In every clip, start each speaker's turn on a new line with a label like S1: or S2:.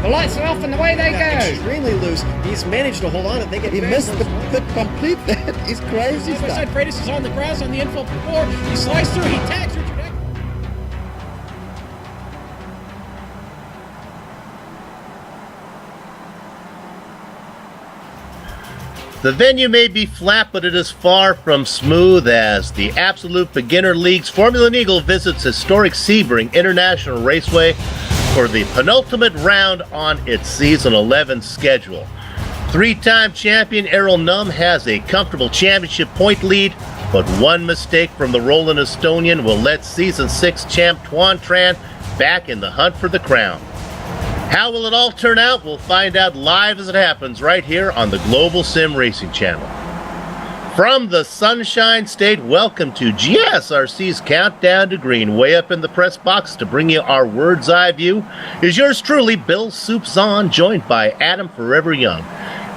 S1: The lights are off and away they go.
S2: Extremely loose. He's managed to hold on. I think
S3: he missed the complete. That is crazy stuff.
S1: Side Freitas is on the grass on the infield floor. He slides through. He tags Richard Eck.
S4: The venue may be flat, but it is far from smooth as the Absolute Beginner League's Formula Neagle visits historic Sebring International Raceway for the penultimate round on its Season 11 schedule. Three-time champion Errol Numm has a comfortable championship point lead, but one mistake from the Roland Estonian will let Season 6 champ Tuan Tran back in the hunt for the crown. How will it all turn out? We'll find out live as it happens right here on the Global Sim Racing Channel. From the Sunshine State, welcome to GSRC's Countdown to Green. Way up in the press box to bring you our Word's Eye view is yours truly, Bill Soupzon, joined by Adam Forever Young.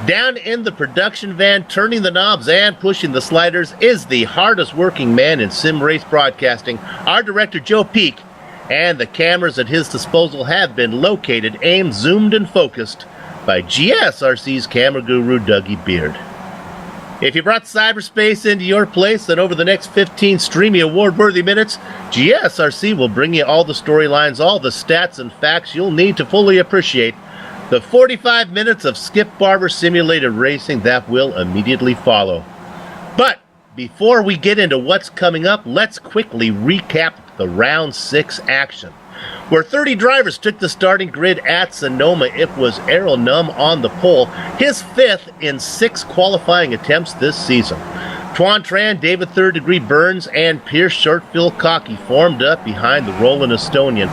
S4: Down in the production van, turning the knobs and pushing the sliders is the hardest working man in sim race broadcasting, our director Joe Peak, and the cameras at his disposal have been located, aimed, zoomed, and focused by GSRC's camera guru Dougie Beard. If you brought cyberspace into your place, then over the next 15 streamy award-worthy minutes, GSRC will bring you all the storylines, all the stats and facts you'll need to fully appreciate the 45 minutes of Skip Barber simulated racing that will immediately follow. But before we get into what's coming up, let's quickly recap the Round 6 action. Where 30 drivers took the starting grid at Sonoma, it was Errol Numm on the pole, his fifth in 6 qualifying attempts this season. Tuan Tran, David Third Degree Burns, and Pierce Shortfield Cocky formed up behind the Roland Estonian.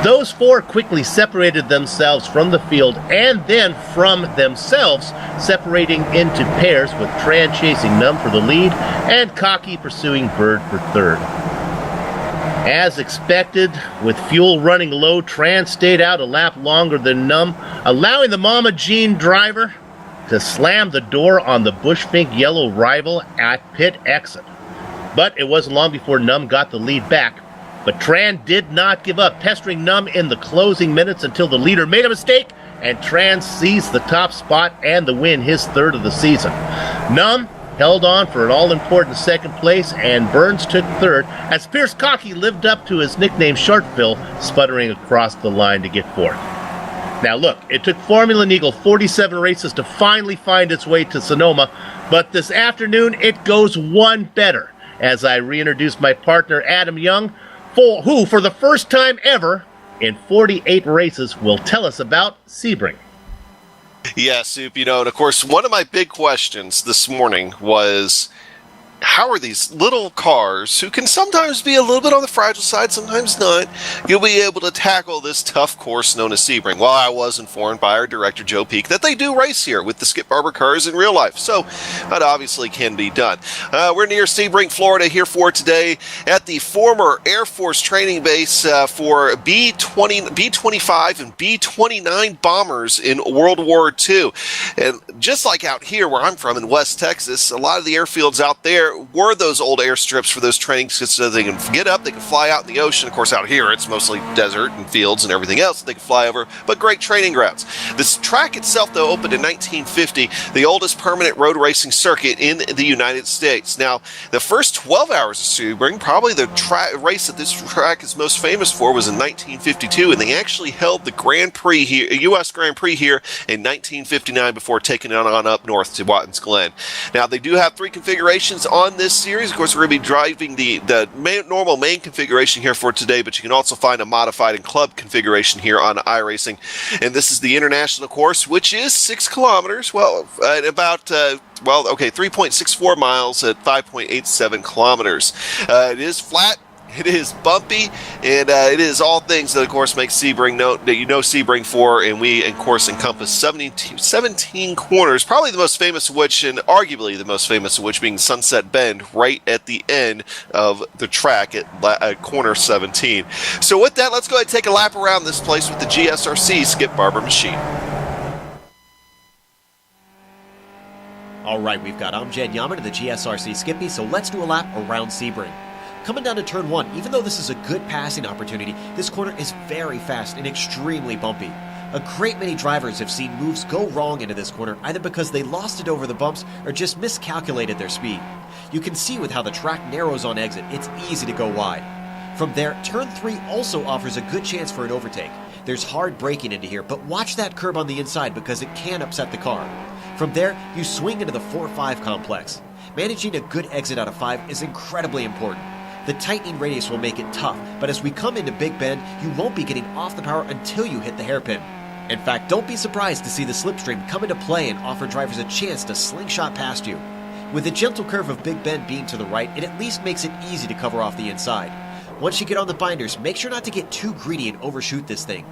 S4: Those 4 quickly separated themselves from the field and then from themselves, separating into pairs with Tran chasing Numm for the lead and Cocky pursuing Bird for third. As expected, with fuel running low, Tran stayed out a lap longer than Numm, allowing the Mama Jean driver to slam the door on the Bushfink yellow rival at pit exit. But it wasn't long before Numm got the lead back. But Tran did not give up, pestering Numm in the closing minutes until the leader made a mistake, and Tran seized the top spot and the win, his third of the season. Numm held on for an all-important second place, and Burns took third as Pierce Cocky lived up to his nickname Shortfill, sputtering across the line to get fourth. Now look, it took Formula Neagle 47 races to finally find its way to Sonoma, but this afternoon it goes one better as I reintroduce my partner Adam Young, who for the first time ever in 48 races will tell us about Sebring.
S5: Yeah, Soup, and of course, one of my big questions this morning was, how are these little cars, who can sometimes be a little bit on the fragile side, sometimes not, you'll be able to tackle this tough course known as Sebring? Well, I was informed by our director, Joe Peak, that they do race here with the Skip Barber cars in real life, so that obviously can be done. We're near Sebring, Florida, here for today at the former Air Force training base for B-25 and B-29 bombers in World War II. And just like out here where I'm from in West Texas, a lot of the airfields out there were those old airstrips for those training so they can get up, they can fly out in the ocean. Of course, out here it's mostly desert and fields and everything else that they can fly over, but great training grounds. This track itself, though, opened in 1950, the oldest permanent road racing circuit in the United States. Now, the first 12 hours of Sebring, probably the race that this track is most famous for, was in 1952, and they actually held the Grand Prix here, U.S. Grand Prix here in 1959 before taking it on up north to Watkins Glen. Now, they do have 3 configurations on this series. Of course, we're going to be driving the normal main configuration here for today, but you can also find a modified and club configuration here on iRacing. And this is the international course, which is 6 kilometers, well, at about 3.64 miles at 5.87 kilometers. It is flat. It is bumpy, and it is all things that, of course, make Sebring that you know Sebring for, and we, of course, encompass 17 corners, probably the most famous of which, and arguably the most famous of which, being Sunset Bend, right at the end of the track at corner 17. So with that, let's go ahead and take a lap around this place with the GSRC Skip Barber machine.
S6: All right, we've got Amjad Yaman to the GSRC Skippy, so let's do a lap around Sebring. Coming down to turn 1, even though this is a good passing opportunity, this corner is very fast and extremely bumpy. A great many drivers have seen moves go wrong into this corner, either because they lost it over the bumps or just miscalculated their speed. You can see with how the track narrows on exit, it's easy to go wide. From there, turn 3 also offers a good chance for an overtake. There's hard braking into here, but watch that curb on the inside because it can upset the car. From there, you swing into the 4-5 complex. Managing a good exit out of 5 is incredibly important. The tightening radius will make it tough, but as we come into Big Bend, you won't be getting off the power until you hit the hairpin. In fact, don't be surprised to see the slipstream come into play and offer drivers a chance to slingshot past you. With the gentle curve of Big Bend being to the right, it at least makes it easy to cover off the inside. Once you get on the binders, make sure not to get too greedy and overshoot this thing.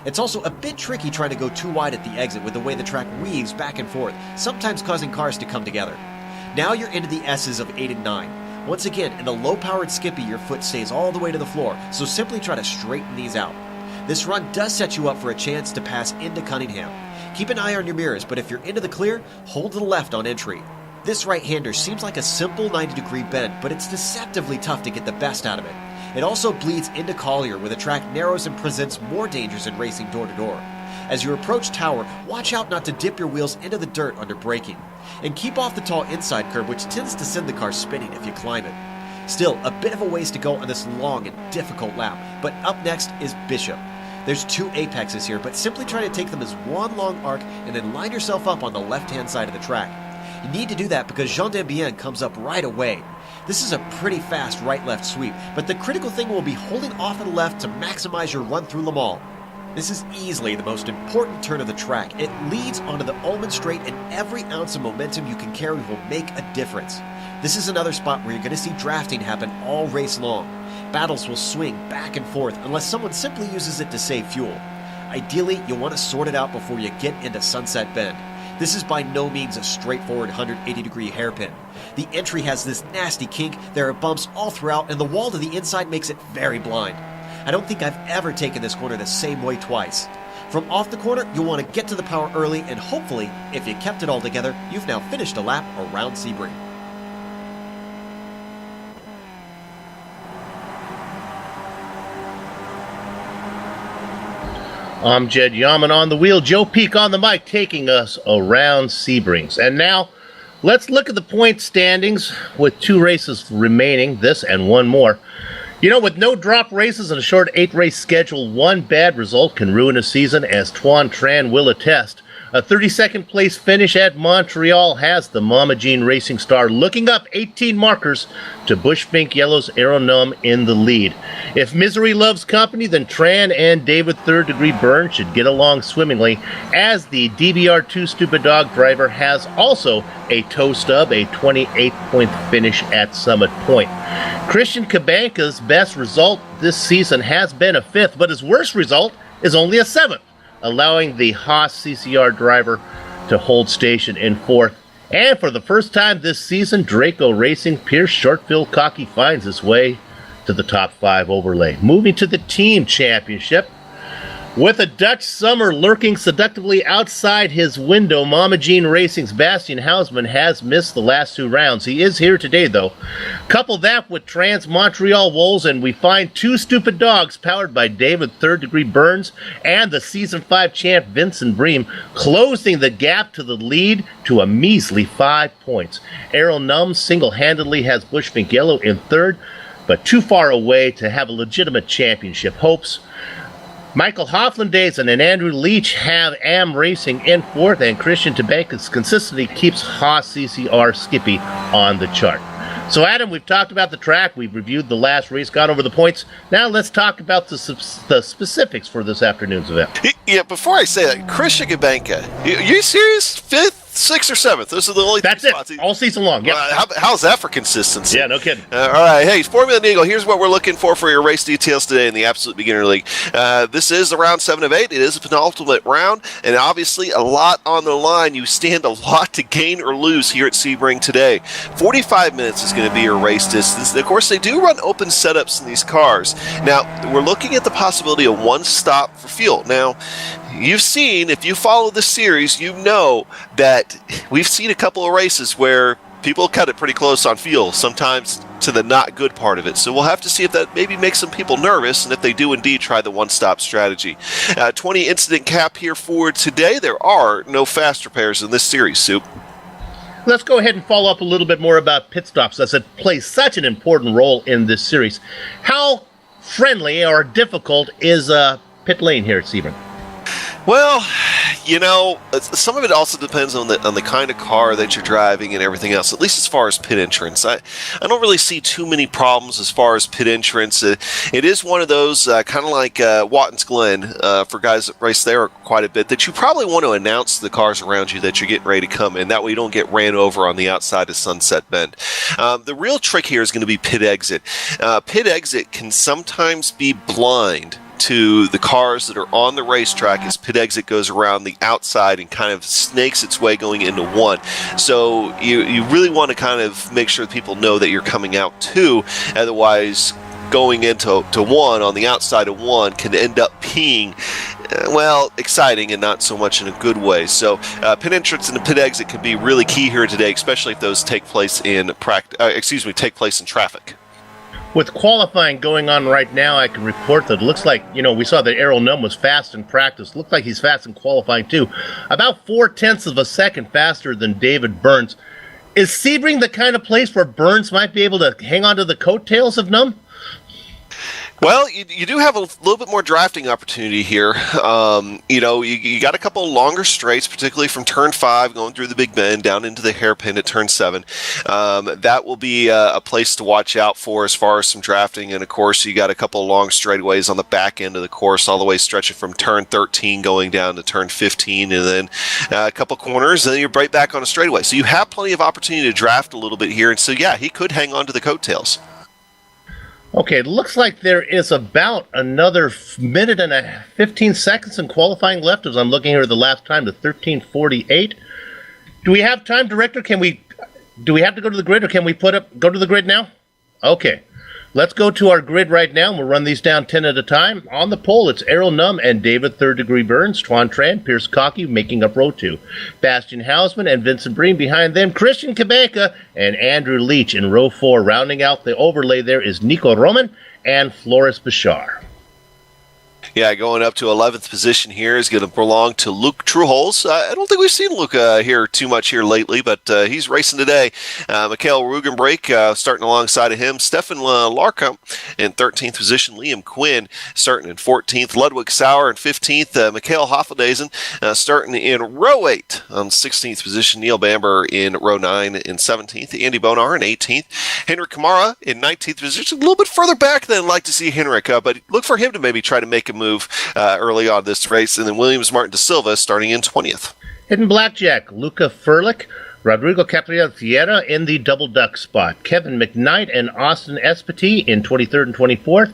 S6: It's also a bit tricky trying to go too wide at the exit with the way the track weaves back and forth, sometimes causing cars to come together. Now you're into the S's of 8 and 9. Once again, in the low-powered Skippy, your foot stays all the way to the floor, so simply try to straighten these out. This run does set you up for a chance to pass into Cunningham. Keep an eye on your mirrors, but if you're into the clear, hold to the left on entry. This right-hander seems like a simple 90-degree bend, but it's deceptively tough to get the best out of it. It also bleeds into Collier, where the track narrows and presents more dangers in racing door-to-door. As you approach Tower, watch out not to dip your wheels into the dirt under braking. And keep off the tall inside curb, which tends to send the car spinning if you climb it. Still, a bit of a ways to go on this long and difficult lap, but up next is Bishop. There's 2 apexes here, but simply try to take them as one long arc and then line yourself up on the left-hand side of the track. You need to do that because Jean Dambien comes up right away. This is a pretty fast right-left sweep, but the critical thing will be holding off to the left to maximize your run through Le Mans. This is easily the most important turn of the track. It leads onto the Ullman Straight, and every ounce of momentum you can carry will make a difference. This is another spot where you're going to see drafting happen all race long. Battles will swing back and forth unless someone simply uses it to save fuel. Ideally, you'll want to sort it out before you get into Sunset Bend. This is by no means a straightforward 180-degree hairpin. The entry has this nasty kink, there are bumps all throughout, and the wall to the inside makes it very blind. I don't think I've ever taken this corner the same way twice. From off the corner, you'll want to get to the power early, and hopefully, if you kept it all together, you've now finished a lap around Sebring.
S4: I'm Jed Yaman on the wheel, Joe Peak on the mic, taking us around Sebrings. And now, let's look at the point standings with 2 races remaining, this and one more. You know, with no drop races and a short 8-race schedule, one bad result can ruin a season, as Tuan Tran will attest. A 32nd place finish at Montreal has the Mama Jean Racing star looking up 18 markers to Bush Fink Yellow's Aeronome in the lead. If misery loves company, then Tran and David Third Degree Byrne should get along swimmingly, as the DBR2 Stupid Dog driver has also a toe stub, a 28th-point finish at Summit Point. Christian Cabanca's best result this season has been a 5th, but his worst result is only a 7th. Allowing the Haas CCR driver to hold station in 4th. And for the first time this season, Draco Racing Pierce Shortfield Cocky finds his way to the top 5 overlay. Moving to the team championship, With a Dutch summer lurking seductively outside his window, Mama Jean Racing's Bastian Hausman has missed the last 2 rounds. He is here today, though. Couple that with Trans Montreal Wolves, and we find 2 stupid dogs powered by David Third Degree Burns and the Season 5 champ Vincent Bream, closing the gap to the lead to a measly 5 points. Errol Num single-handedly has Bushmink Yellow in third, but too far away to have a legitimate championship hopes. Michael Hofflandaisen and Andrew Leach have Am Racing in fourth, and Christian Tabankas consistently keeps Haas CCR Skippy on the chart. So, Adam, we've talked about the track, we've reviewed the last race, gone over the points. Now let's talk about the specifics for this afternoon's event.
S5: Yeah, before I say that, Christian Tabanka, you serious? 5th? 6th or 7th? Those are the only
S4: That's
S5: spots.
S4: it, all season long. Yep.
S5: How's that for consistency?
S4: Yeah, no kidding.
S5: All right, hey, Formula Neagle, here's what we're looking for your race details today in the Absolute Beginner League. This is the round 7 of 8. It is a penultimate round, and obviously a lot on the line. You stand a lot to gain or lose here at Sebring today. 45 minutes is going to be your race distance. Of course, they do run open setups in these cars. Now, we're looking at the possibility of one stop for fuel. Now, you've seen, if you follow the series, you know that we've seen a couple of races where people cut it pretty close on fuel, sometimes to the not good part of it. So we'll have to see if that maybe makes some people nervous, and if they do indeed try the one-stop strategy. 20 incident cap here for today. There are no fast repairs in this series, Soup.
S4: Let's go ahead and follow up a little bit more about pit stops, as it plays such an important role in this series. How friendly or difficult is pit lane here at Sebring?
S5: Well, you know, some of it also depends on the kind of car that you're driving and everything else, at least as far as pit entrance. I don't really see too many problems as far as pit entrance. It is one of those, kind of like Watkins Glen, for guys that race there quite a bit, that you probably want to announce to the cars around you that you're getting ready to come in. That way you don't get ran over on the outside of Sunset Bend. The real trick here is going to be pit exit. Pit exit can sometimes be blind to the cars that are on the racetrack as pit exit goes around the outside and kind of snakes its way going into one. So you really want to kind of make sure that people know that you're coming out too. Otherwise, going into one on the outside of one can end up being, well, exciting and not so much in a good way. So pit entrance and the pit exit can be really key here today, especially if those take place in traffic.
S4: With qualifying going on right now, I can report that it looks like, we saw that Errol Num was fast in practice. Looks like he's fast in qualifying too. About 0.4 of a second faster than David Burns. Is Sebring the kind of place where Burns might be able to hang on to the coattails of Num?
S5: Well, you do have a little bit more drafting opportunity here. You got a couple of longer straights, particularly from turn 5 going through the Big Bend down into the hairpin at turn 7. That will be a place to watch out for as far as some drafting. And, of course, you got a couple of long straightaways on the back end of the course, all the way stretching from turn 13 going down to turn 15, and then a couple corners, and then you're right back on a straightaway. So you have plenty of opportunity to draft a little bit here. And so, yeah, he could hang on to the coattails.
S4: Okay, it looks like there is about another minute and 15 seconds in qualifying left, as I'm looking here at the last time to 13:48. Do we have time, Director? Do we have to go to the grid, or can we go to the grid now? Okay. Let's go to our grid right now, and we'll run these down 10 at a time. On the pole, it's Errol Num and David Third Degree Burns, Tuan Tran, Pierce Cockey making up row 2. Bastian Hausman and Vincent Bream behind them, Christian Tabanka and Andrew Leach in row 4. Rounding out the overlay there is Nico Roman and Floris Bashar.
S5: Yeah, going up to 11th position here is going to belong to Luke Trueholz. I don't think we've seen Luke here too much here lately, but he's racing today. Mikhail Rugenbrake starting alongside of him. Stefan Larkamp in 13th position. Liam Quinn starting in 14th. Ludwig Sauer in 15th. Mikhail Hofflandaisen starting in row 8 on 16th position. Neil Bamber in row 9 in 17th. Andy Bonar in 18th. Henrik Kamara in 19th position. A little bit further back than I'd like to see Henrik, but look for him to maybe try to make a move early on this race. And then Williams Martin da Silva starting in 20th.
S4: Hidden Blackjack, Luca Furlick, Rodrigo Capriel Fiera in the double duck spot. Kevin McKnight and Austin Espety in 23rd and 24th.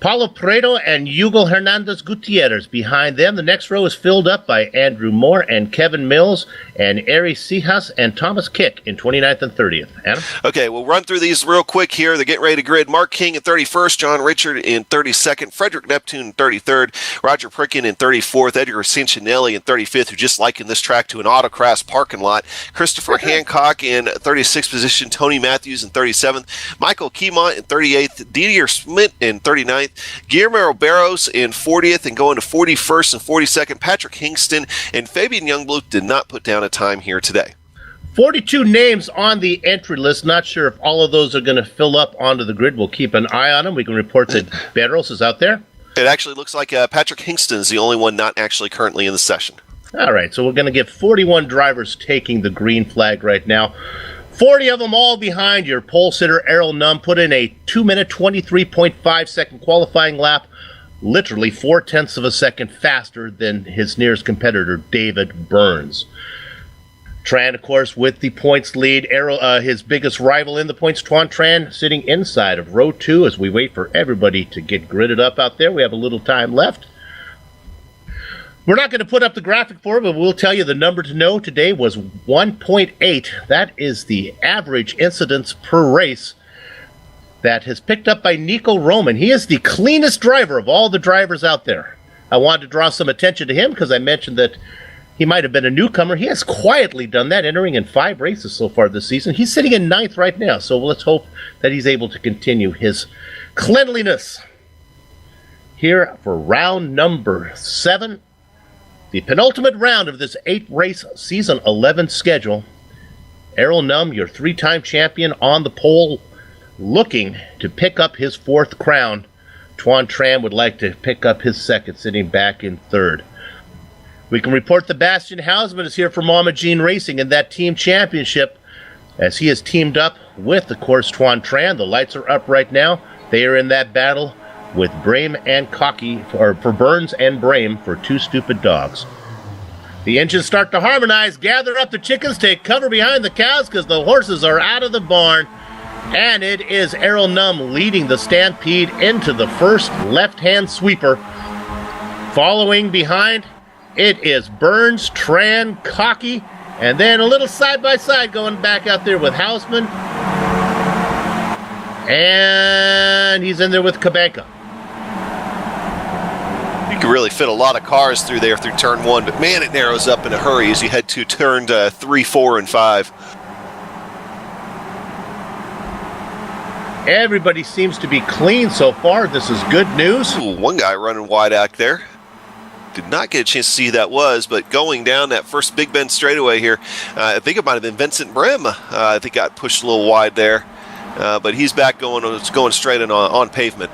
S4: Paulo Prado and Hugo Hernandez Gutierrez behind them. The next row is filled up by Andrew Moore and Kevin Mills and Ari Sijas and Thomas Kick in 29th and 30th. Adam?
S5: Okay, we'll run through these real quick here. They're getting ready to grid. Mark King in 31st, John Richard in 32nd, Frederick Neptune in 33rd, Roger Prickin in 34th, Edgar Cincinelli in 35th, who just likened this track to an autocross parking lot, Christopher Hancock in 36th position, Tony Matthews in 37th, Michael Keymont in 38th, Didier Schmidt in 39th, Guillermo Barros in 40th, and going to 41st and 42nd, Patrick Hingston and Fabian Youngblood did not put down a time here today.
S4: 42 names on the entry list. Not sure if all of those are going to fill up onto the grid. We'll keep an eye on them. We can report that Barros is out there.
S5: It actually looks like Patrick Hingston is the only one not actually currently in the session.
S4: All right, so we're going to get 41 drivers taking the green flag right now. 40 of them all behind your pole sitter, Errol Nunn, put in a 2-minute, 23.5 second qualifying lap, literally 0.4 of a second faster than his nearest competitor, David Burns. Tran, of course, with the points lead. His biggest rival in the points, Tuan Tran, sitting inside of row 2 as we wait for everybody to get gridded up out there. We have a little time left. We're not going to put up the graphic for it, but we'll tell you the number to know today was 1.8. That is the average incidence per race that has picked up by Nico Roman. He is the cleanest driver of all the drivers out there. I wanted to draw some attention to him because I mentioned that he might have been a newcomer. He has quietly done that, entering in 5 races so far this season. He's sitting in 9th right now, so let's hope that he's able to continue his cleanliness. Here for round number 7. The penultimate round of this 8-race Season 11 schedule. Errol Nunn, your 3-time champion on the pole, looking to pick up his 4th crown. Tuan Tran would like to pick up his 2nd, sitting back in 3rd. We can report that Bastian Hausman is here for Mama Jean Racing in that team championship as he has teamed up with, of course, Tuan Tran. The lights are up right now. They are in that battle with Brame and Cocky, or for Burns and Brame for 2 Stupid Dogs. The engines start to harmonize. Gather up the chickens, take cover behind the cows because the horses are out of the barn. And it is Errol Nunn leading the stampede into the first left-hand sweeper. Following behind, it is Burns, Tran, Cocky, and then a little side-by-side going back out there with Hausman. And he's in there with Kabanka.
S5: You can really fit a lot of cars through there through turn 1, but man, it narrows up in a hurry as you head to turn 3, 4, and 5.
S4: Everybody seems to be clean so far. This is good news.
S5: Ooh, one guy running wide out there. Did not get a chance to see who that was, but going down that first Big Bend straightaway here, I think it might have been Vincent Brim. I think got pushed a little wide there, but he's back going straight in on pavement.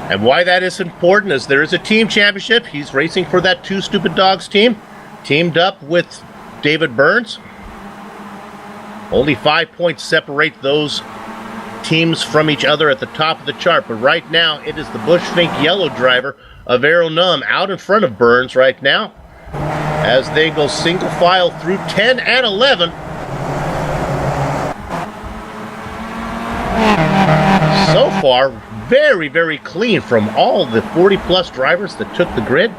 S4: And why that is important is there is a team championship. He's racing for that 2 Stupid Dogs team, teamed up with David Burns. Only 5 points separate those teams from each other at the top of the chart, but right now it is the Bush Fink yellow driver of Errol Nunn out in front of Burns right now as they go single file through 10 and 11. So far, very, very clean from all the 40-plus drivers that took the grid.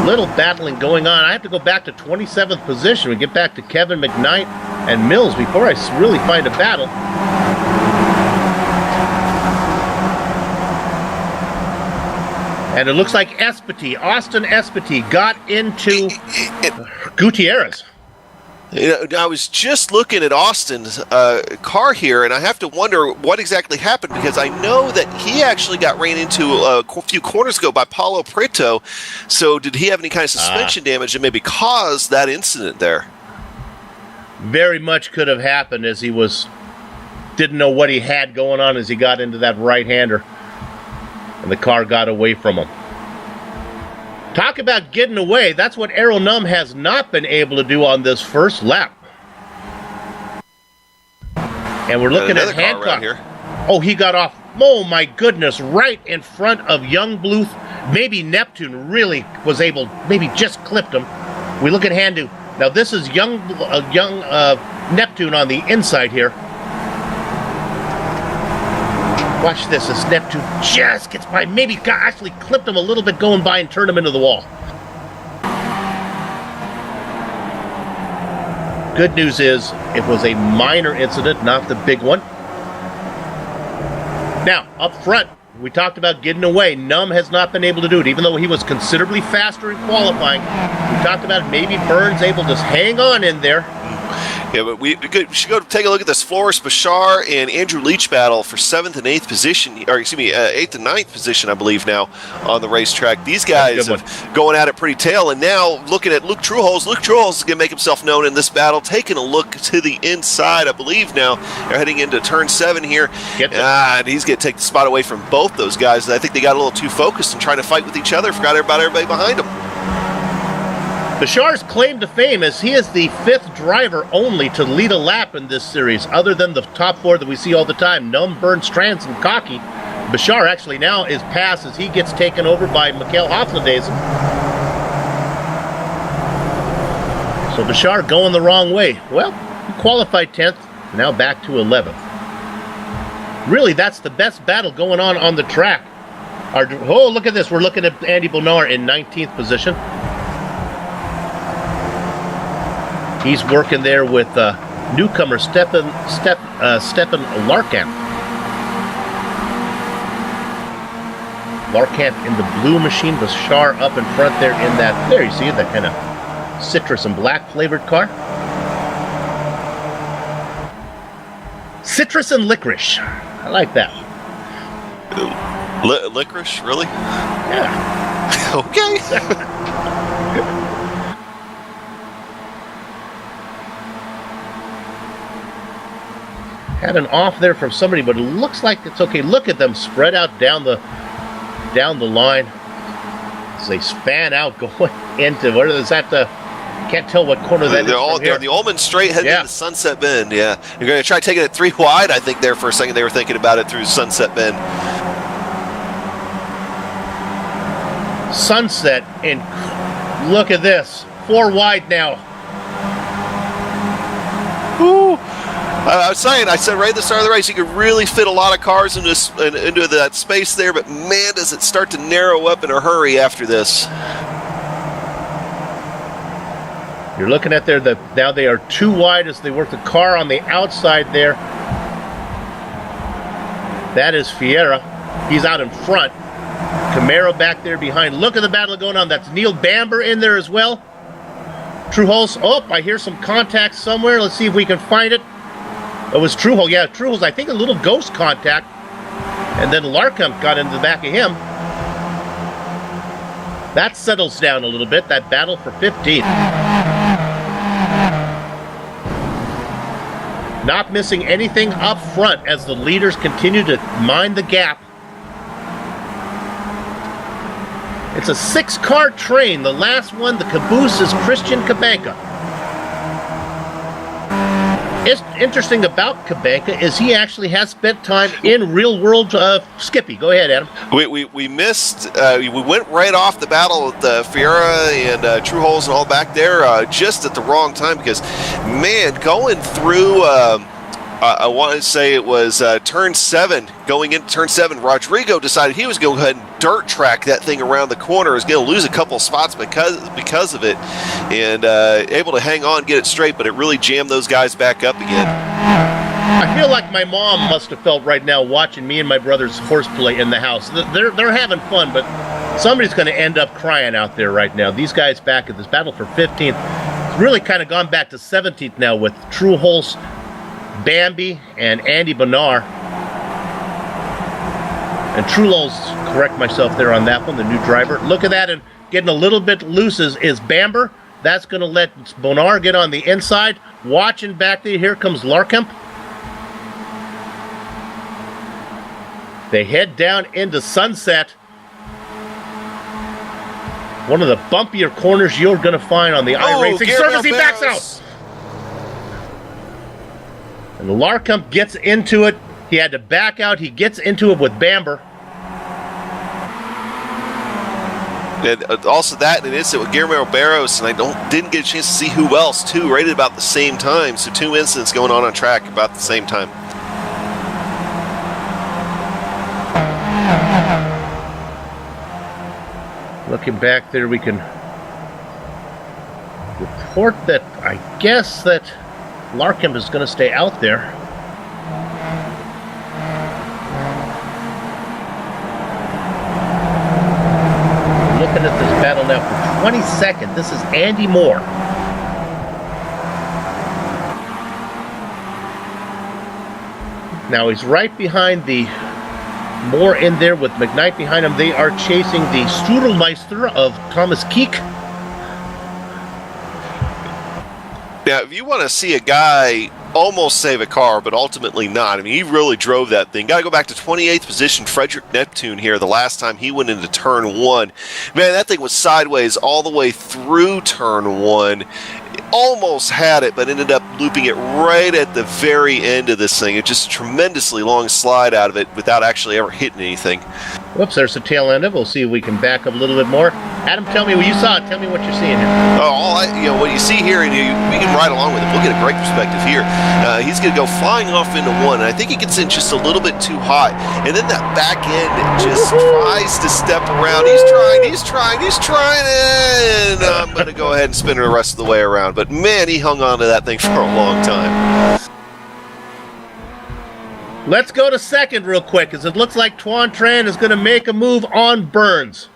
S4: Little battling going on. I have to go back to 27th position and get back to Kevin McKnight and Mills before I really find a battle. And it looks like Austin Espety got into Gutierrez.
S5: You know, I was just looking at Austin's car here, and I have to wonder what exactly happened because I know that he actually got ran into a few corners ago by Paulo Prieto. So did he have any kind of suspension damage that maybe caused that incident there?
S4: Very much could have happened as he didn't know what he had going on as he got into that right-hander, and the car got away from him. Talk about getting away. That's what Errol Nunn has not been able to do on this first lap. And we're looking at Hancock. Here. Oh, he got off. Oh, my goodness. Right in front of Youngblood. Maybe Neptune really was able, maybe just clipped him. We look at Handu. Now, this is young Neptune on the inside here. Watch this as Neptune just gets by. Maybe actually clipped him a little bit going by and turned him into the wall. Good news is it was a minor incident, not the big one. Now, up front, we talked about getting away. Numb has not been able to do it, even though he was considerably faster in qualifying. We talked about maybe Burns able to hang on in there.
S5: Yeah, but we should go take a look at this Floris Bashar and Andrew Leach battle for 7th and 8th position, or excuse me, 8th and 9th position, I believe, now on the racetrack. These guys are going at it pretty tail, and now looking at Luke Trueholz. Luke Trueholz is going to make himself known in this battle, taking a look to the inside, I believe now. They're heading into turn 7 here, and he's going to take the spot away from both those guys. I think they got a little too focused and trying to fight with each other, forgot about everybody behind them.
S4: Bashar's claim to fame is he is the 5th driver only to lead a lap in this series, other than the top 4 that we see all the time, Numb, Burns, Strands, and Cocky. Bashar actually now is passed as he gets taken over by Mikael Hofladezen. So Bashar going the wrong way. Well, he qualified 10th, now back to 11th. Really, that's the best battle going on the track. Oh, look at this. We're looking at Andy Bonar in 19th position. He's working there with newcomer Stefan Larkamp. Larkamp in the blue machine, Bashar up in front there in that, there you see it, that kind of citrus and black flavored car. Citrus and licorice. I like that.
S5: Licorice, really?
S4: Yeah.
S5: Okay.
S4: Had an off there from somebody, but it looks like it's okay. Look at them spread out down the line as they span out going into, what is that? Can't tell what corner that is.
S5: They're the Ullman Straight heading into Sunset Bend. Yeah, they're going to try taking it 3 wide. I think there for a second they were thinking about it through Sunset Bend.
S4: Sunset, and look at this, 4 wide now.
S5: Ooh. I said right at the start of the race, you could really fit a lot of cars into that space there, but man, does it start to narrow up in a hurry after this.
S4: You're looking at there, now they are 2 wide as they work the car on the outside there. That is Fiera. He's out in front. Camaro back there behind. Look at the battle going on. That's Neil Bamber in there as well. Trueholz. Oh, I hear some contact somewhere. Let's see if we can find it. It was Trueholz. Yeah, Trueholz, I think a little ghost contact. And then Larkamp got into the back of him. That settles down a little bit, that battle for 15th. Not missing anything up front as the leaders continue to mind the gap. It's a 6-car train. The last one, the caboose, is Christian Cabanca. It's interesting about Cabanca is he actually has spent time in real-world Skippy. Go ahead, Adam.
S5: We missed. We went right off the battle with Fiera and Trueholz and all back there just at the wrong time because, man, going through. I want to say it was turn 7. Going into turn 7, Rodrigo decided he was going to go ahead and dirt track that thing around the corner. Is going to lose a couple spots because of it, and able to hang on, get it straight, but it really jammed those guys back up again.
S4: I feel like my mom must have felt right now watching me and my brother's horseplay in the house. They're having fun, but somebody's going to end up crying out there right now. These guys back at this battle for 15th. It's really kind of gone back to 17th now with Trueholz, Bambi, and Andy Bonar. And Trueholz, correct myself there on that one, the new driver. Look at that, and getting a little bit loose is Bamber. That's going to let Bonar get on the inside. Watching back there, here comes Larkamp. They head down into Sunset. One of the bumpier corners you're going to find on the iRacing surface. He backs out. And Larkamp gets into it. He had to back out. He gets into it with Bamber.
S5: And also that, and it's with Guillermo Barros, and I didn't get a chance to see who else, too, right at about the same time. So 2 incidents going on track about the same time.
S4: Looking back there, we can report that I guess that Larkham is going to stay out there. Looking at this battle now for 22nd. This is Andy Moore. Now he's right behind the Moore in there with McKnight behind him. They are chasing the Strudelmeister of Thomas Keek.
S5: Now, if you want to see a guy almost save a car, but ultimately not, I mean, he really drove that thing. Got to go back to 28th position, Frederick Neptune here, the last time he went into turn 1. Man, that thing was sideways all the way through turn 1. Almost had it, but ended up looping it right at the very end of this thing. It just a tremendously long slide out of it without actually ever hitting anything.
S4: Whoops, there's the tail end of it. We'll see if we can back up a little bit more. Adam, tell me what you saw. Tell me what you're seeing here.
S5: What you see here, and we can ride along with him. We'll get a great perspective here. He's going to go flying off into 1, and I think he gets in just a little bit too hot. And then that back end just tries to step around. He's trying, and I'm going to go ahead and spin her the rest of the way around. But man, he hung on to that thing for a long time.
S4: Let's go to second real quick, as it looks like Tuan Tran is going to make a move on Burns.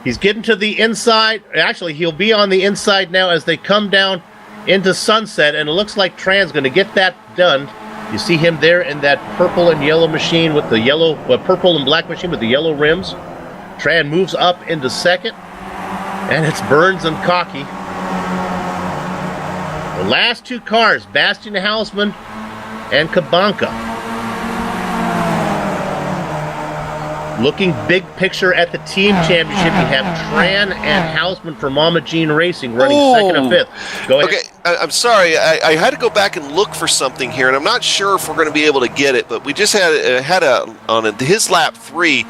S4: He's getting to the inside. Actually, he'll be on the inside now as they come down into Sunset, and it looks like Tran's going to get that done. You see him there in that purple and yellow machine with the yellow, purple and black machine with the yellow rims. Tran moves up into second, and it's Burns and Cocky. The last two cars, Bastian Hausman and Kabanka. Looking big picture at the team championship, you have Tran and Hausman for Mama Jean Racing running second and fifth. Go ahead.
S5: Okay, I'm sorry. I had to go back and look for something here, and I'm not sure if we're going to be able to get it, but we just had on his lap 3,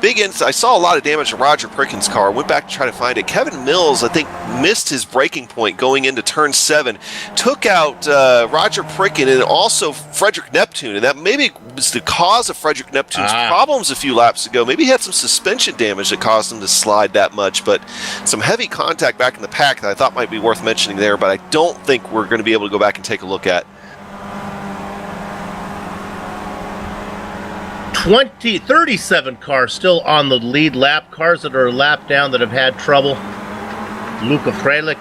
S5: big I saw a lot of damage to Roger Prickin's car. Went back to try to find it. Kevin Mills, I think, missed his braking point going into turn 7. Took out Roger Prickin and also Frederick Neptune, and that maybe was the cause of Frederick Neptune's problems a few laps ago. Maybe he had some suspension damage that caused him to slide that much, but some heavy contact back in the pack that I thought might be worth mentioning there, but I don't think we're going to be able to go back and take a look at.
S4: 37 cars still on the lead lap. Cars that are a lap down that have had trouble. Luca Freilich,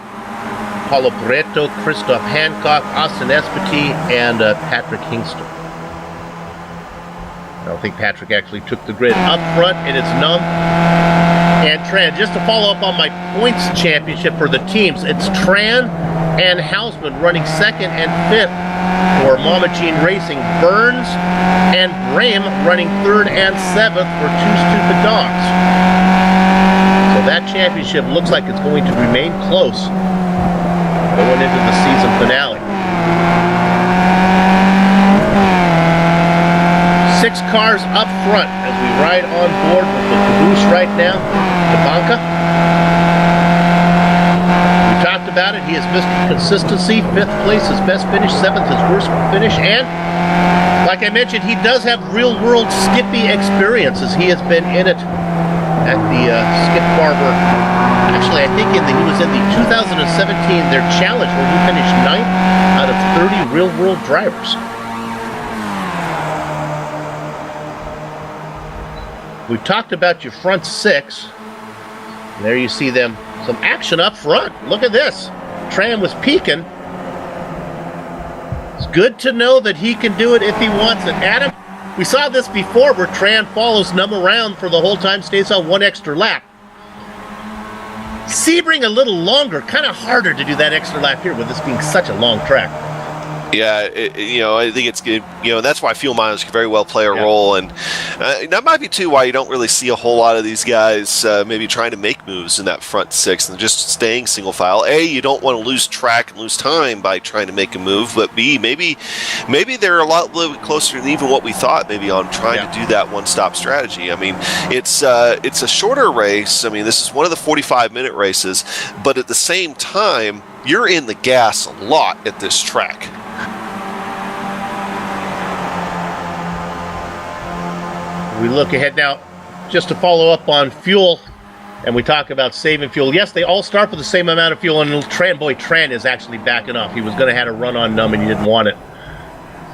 S4: Paulo Pareto, Christoph Hancock, Austin Espity, and Patrick Hingston. I don't think Patrick actually took the grid up front, and it's Numb and Tran. Just to follow up on my points championship for the teams, it's Tran and Hausman running second and fifth for Mama Jean Racing. Burns and Brame running third and seventh for Two Stupid Dogs. So that championship looks like it's going to remain close going into the season finale. 6 cars up front as we ride on board with the caboose right now, Kabanka. We talked about it. He has Mr. Consistency. 5th place his best finish. 7th his worst finish. And like I mentioned, he does have real-world Skippy experiences. He has been in it at the Skip Barber. Actually, I think he was in the 2017 their challenge where he finished 9th out of 30 real-world drivers. We've talked about your front 6. And there you see them. Some action up front. Look at this. Tran was peeking. It's good to know that he can do it if he wants it. Adam, we saw this before where Tran follows Numb around for the whole time, stays on 1 extra lap. Sebring a little longer, kind of harder to do that extra lap here with this being such a long track.
S5: Yeah, I think it's good. That's why fuel mileage can very well play a role, and that might be too why you don't really see a whole lot of these guys maybe trying to make moves in that front 6 and just staying single file. A, you don't want to lose track and lose time by trying to make a move, but B, maybe they're a little bit closer than even what we thought. Maybe on trying to do that one-stop strategy. I mean, it's a shorter race. I mean, this is one of the 45-minute races, but at the same time, you're in the gas a lot at this track.
S4: We look ahead now. just to follow up on fuel, and we talk about saving fuel. Yes, they all start with the same amount of fuel, and Tran is actually backing off. He was going to have a run on Numb, and he didn't want it.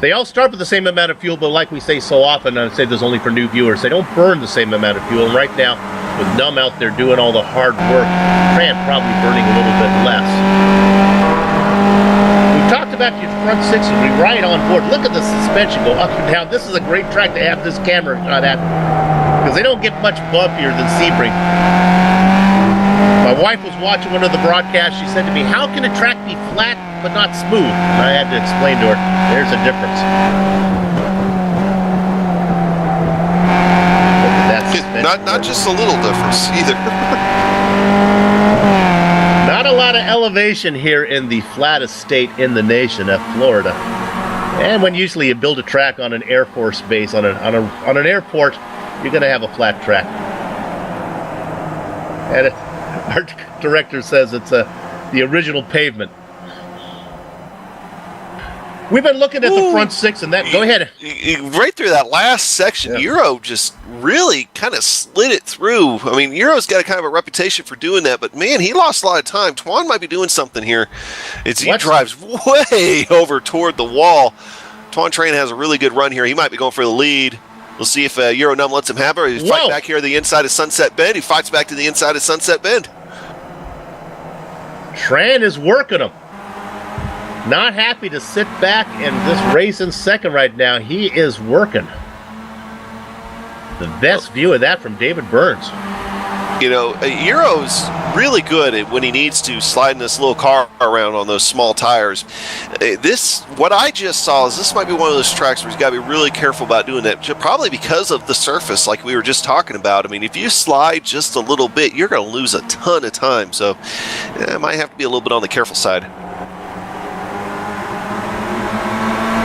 S4: They all start with the same amount of fuel, but like we say so often, and I say this only for new viewers, they don't burn the same amount of fuel. And right now, with Numb out there doing all the hard work, Tran probably burning a little bit less. We talked about your front six and we ride on board. Look at the suspension go up and down. This is a great track to have this camera shot at, because they don't get much bumpier than Sebring. My wife was watching one of the broadcasts. She said to me, how can a track be flat but not smooth? And I had to explain to her, there's a difference.
S5: Not just a little difference either.
S4: Not a lot of elevation here in the flattest state in the nation of Florida. And when usually you build a track on an Air Force base, on an airport, you're going to have a flat track. And our director says it's the original pavement. We've been looking at the front six, and that. Go ahead.
S5: Right through that last section, Euro just really kind of slid it through. I mean, Euro's got a kind of a reputation for doing that, but man, he lost a lot of time. Twan might be doing something here. He drives way over toward the wall. Twan Tran has a really good run here. He might be going for the lead. We'll see if Euro Numb lets him have it. He fight back here to the inside of Sunset Bend. He fights back to the inside of Sunset Bend.
S4: Tran is working him. Not happy to sit back in this race in second right now. He is working. The best view of that from David Burns.
S5: You know, Euro's really good at when he needs to sliding this little car around on those small tires. What I just saw is this might be one of those tracks where he's got to be really careful about doing that, probably because of the surface like we were just talking about. I mean, if you slide just a little bit, you're going to lose a ton of time. So it might have to be a little bit on the careful side.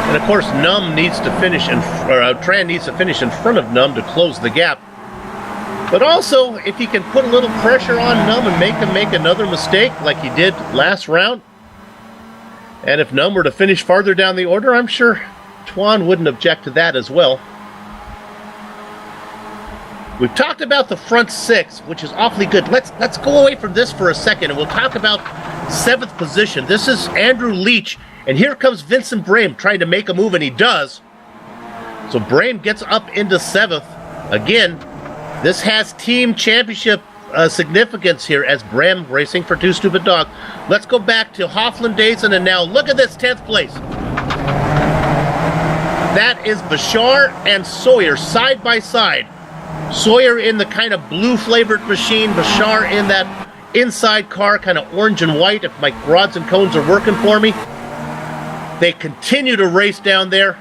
S4: And of course, Numb needs to finish, Tran needs to finish in front of Numb to close the gap. But also, if he can put a little pressure on Numb and make him make another mistake like he did last round, and if Numb were to finish farther down the order, I'm sure Twan wouldn't object to that as well. We've talked about the front six, which is awfully good. Let's go away from this for a second, and we'll talk about seventh position. This is Andrew Leach. And here comes Vincent Brame trying to make a move, and he does. So Brame gets up into seventh. Again, this has team championship significance here as Brame racing for Two Stupid Dog. Let's go back to Hoffland Dazen, and now look at this 10th place. That is Bashar and Sawyer side by side. Sawyer in the kind of blue flavored machine, Bashar in that inside car, kind of orange and white, if my rods and cones are working for me. They continue to race down there.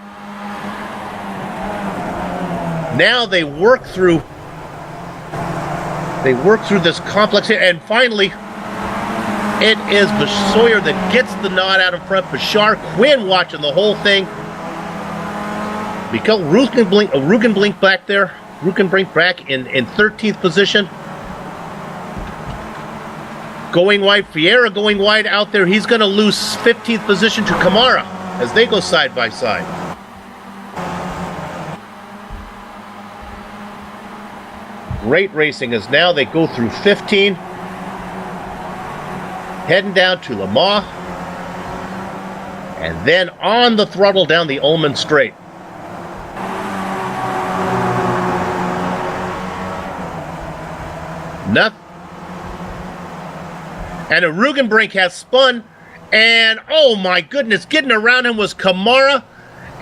S4: Now they work through this complex here, and finally it is Sawyer that gets the nod out in front. Bashar Quinn watching the whole thing. Because Rugenblink back there. Rugenbrink back in 13th position. Going wide, Fiera going wide out there. He's going to lose 15th position to Kamara as they go side by side. Great racing as now they go through 15. Heading down to Le Mans. And then on the throttle down the Ullman Straight. Nothing. And a Rugenbrink has spun, and oh my goodness, getting around him was Kamara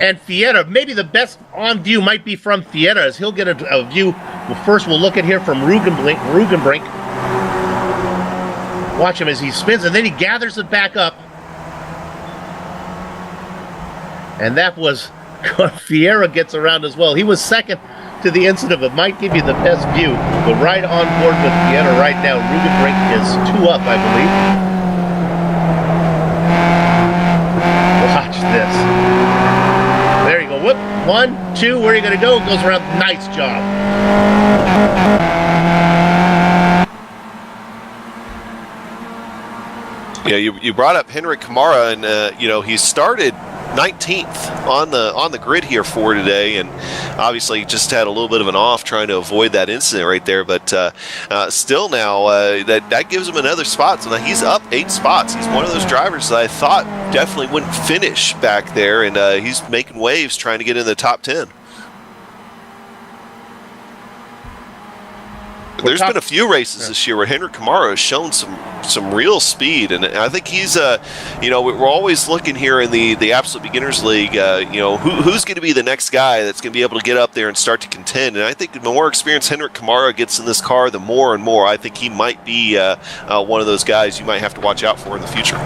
S4: and Fiera. Maybe the best on view might be from Fiera, as he'll get a view. Well, first we'll look at here from Rugenbrink. Watch him as he spins, and then he gathers it back up. And that was Fiera gets around as well. He was second to the incident, but might give you the best view. But right on board with Fiera right now. Rugenbrink is 2 up, I believe. Watch this. There you go. Whoop. 1, 2. Where are you going to go? It goes around. Nice job.
S5: Yeah, you brought up Henrik Kamara, and he started 19th on the grid here for today, and obviously just had a little bit of an off trying to avoid that incident right there. But still now that gives him another spot. So now he's up 8 spots. He's one of those drivers that I thought definitely wouldn't finish back there, and he's making waves trying to get in the top 10. There's been a few races this year where Henrik Kamara has shown some real speed, and I think he's we're always looking here in the Absolute Beginners League, who's going to be the next guy that's going to be able to get up there and start to contend. And I think the more experience Henrik Kamara gets in this car, the more and more I think he might be one of those guys you might have to watch out for in the future.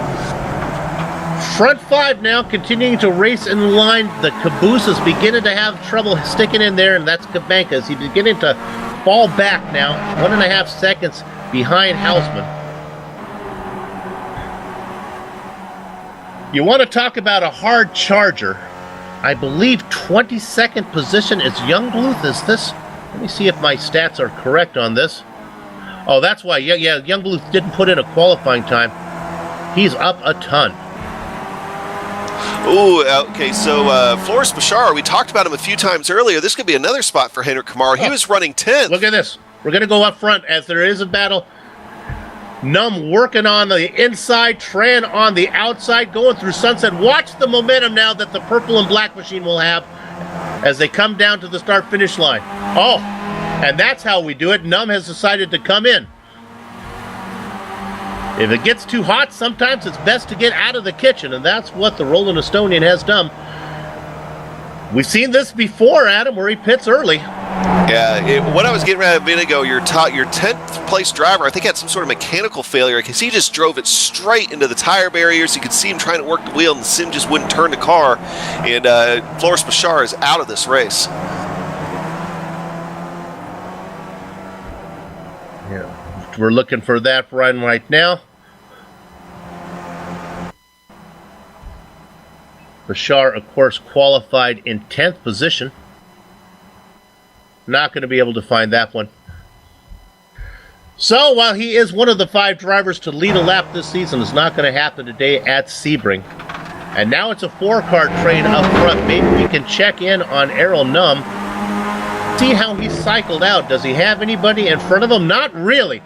S4: Front 5 now continuing to race in line. The caboose is beginning to have trouble sticking in there, and that's Kabanka. He's beginning to fall back now, 1.5 seconds behind Hausman. You want to talk about a hard charger. I believe 22nd position is Youngbluth. Is this? Let me see if my stats are correct on this. Oh, that's why. Yeah, Youngbluth didn't put in a qualifying time. He's up a ton.
S5: Ooh, okay, so Floris Bashar, we talked about him a few times earlier. This could be another spot for Henrik Kamara. He was running 10th.
S4: Look at this. We're going to go up front as there is a battle. Num working on the inside, Tran on the outside, going through Sunset. Watch the momentum now that the purple and black machine will have as they come down to the start-finish line. Oh, and that's how we do it. Num has decided to come in. If it gets too hot, sometimes it's best to get out of the kitchen, and that's what the Roland Estonian has done. We've seen this before, Adam, where he pits early.
S5: Yeah, what I was getting at a minute ago, your 10th place driver, I think had some sort of mechanical failure because he just drove it straight into the tire barriers. You could see him trying to work the wheel, and the sim just wouldn't turn the car. And Floris Bashar is out of this race.
S4: Yeah, we're looking for that run right now. Bashar, of course, qualified in 10th position. Not going to be able to find that one. So, while he is one of the 5 drivers to lead a lap this season, it's not going to happen today at Sebring. And now it's a 4-car train up front. Maybe we can check in on Errol Num. See how he cycled out. Does he have anybody in front of him? Not really.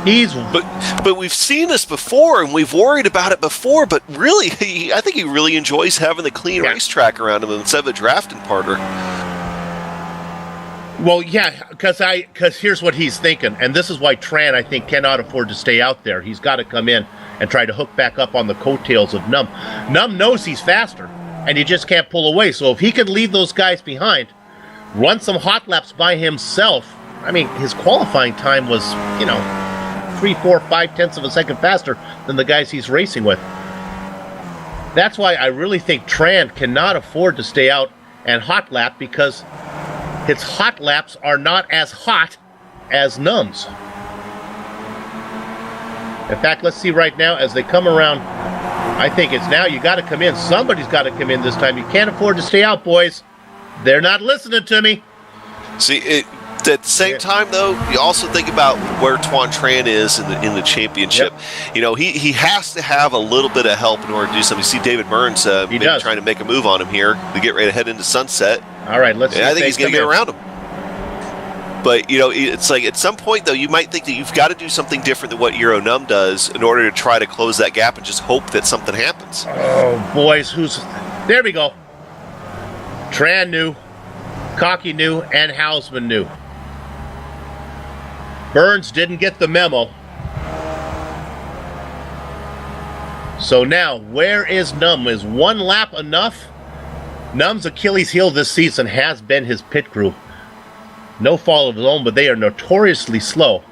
S5: But we've seen this before, and we've worried about it before. But really, I think he really enjoys having the clean racetrack around him instead of a drafting partner.
S4: Well, yeah, because here's what he's thinking, and this is why Tran, I think, cannot afford to stay out there. He's got to come in and try to hook back up on the coattails of Num. Num knows he's faster, and he just can't pull away. So if he can leave those guys behind, run some hot laps by himself. I mean, his qualifying time was, 3, 4, 5 tenths of a second faster than the guys he's racing with. That's why I really think Tran cannot afford to stay out and hot lap, because his hot laps are not as hot as Num's. In fact, let's see right now as they come around. I think it's now you got to come in. Somebody's got to come in this time. You can't afford to stay out, boys. They're not listening to me.
S5: See, at the same time, though, you also think about where Tuan Tran is in the championship. Yep. He has to have a little bit of help in order to do something. You see David Burns maybe trying to make a move on him here to get ready to head into Sunset.
S4: All right, let's see.
S5: I think he's going to get around him. But, it's like at some point, though, you might think that you've got to do something different than what Euro Num does in order to try to close that gap and just hope that something happens.
S4: Oh, boys, there we go. Tran knew, Cocky knew, and Hausman knew. Burns didn't get the memo. So now, where is Num? Is one lap enough? Num's Achilles heel this season has been his pit crew. No fault of his own, but they are notoriously slow.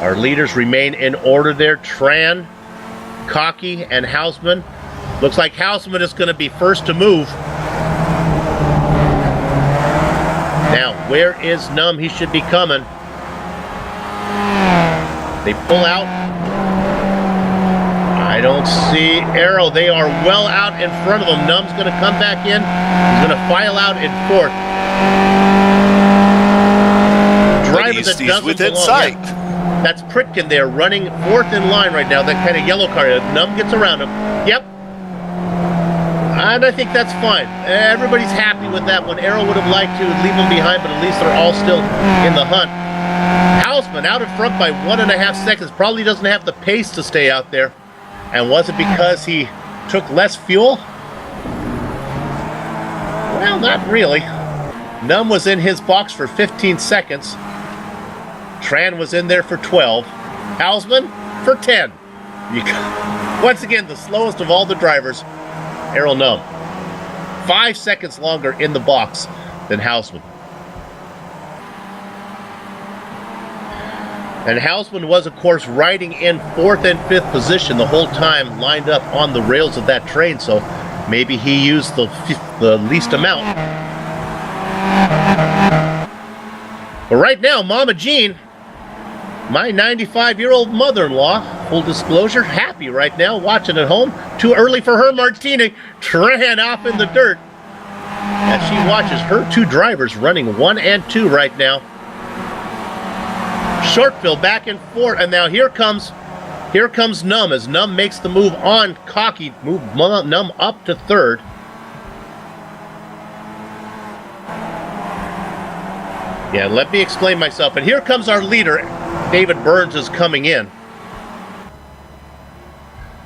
S4: Our leaders remain in order there. Tran, Cocky, and Hausman. Looks like Hausman is going to be first to move. Now, where is Num? He should be coming. They pull out. I don't see Arrow. They are well out in front of him. Num's going to come back in. He's going to file out in 4th. Driver that doesn't
S5: within
S4: belong.
S5: sight.
S4: Yeah. That's Pritkin there running fourth in line right now, that kind of yellow car. Num gets around him. Yep. And I think that's fine. Everybody's happy with that one. Arrow would have liked to leave them behind, but at least they're all still in the hunt. Hausman out in front by 1.5 seconds. Probably doesn't have the pace to stay out there. And was it because he took less fuel? Well, not really. Num was in his box for 15 seconds. Tran was in there for 12. Hausman for 10. Once again, the slowest of all the drivers, Errol Num. 5 seconds longer in the box than Hausman. And Hausman was, of course, riding in 4th and 5th position the whole time, lined up on the rails of that train, so maybe he used the least amount. But right now, Mama Jean, my 95-year-old mother-in-law, full disclosure, happy right now, watching at home. Too early for her martini. Tran off in the dirt as she watches her two drivers running 1 and 2 right now. Shortville back and forth, and now here comes Num as Num makes the move on Cocky, move Num up to 3rd. Yeah, let me explain myself. And here comes our leader, David Burns is coming in.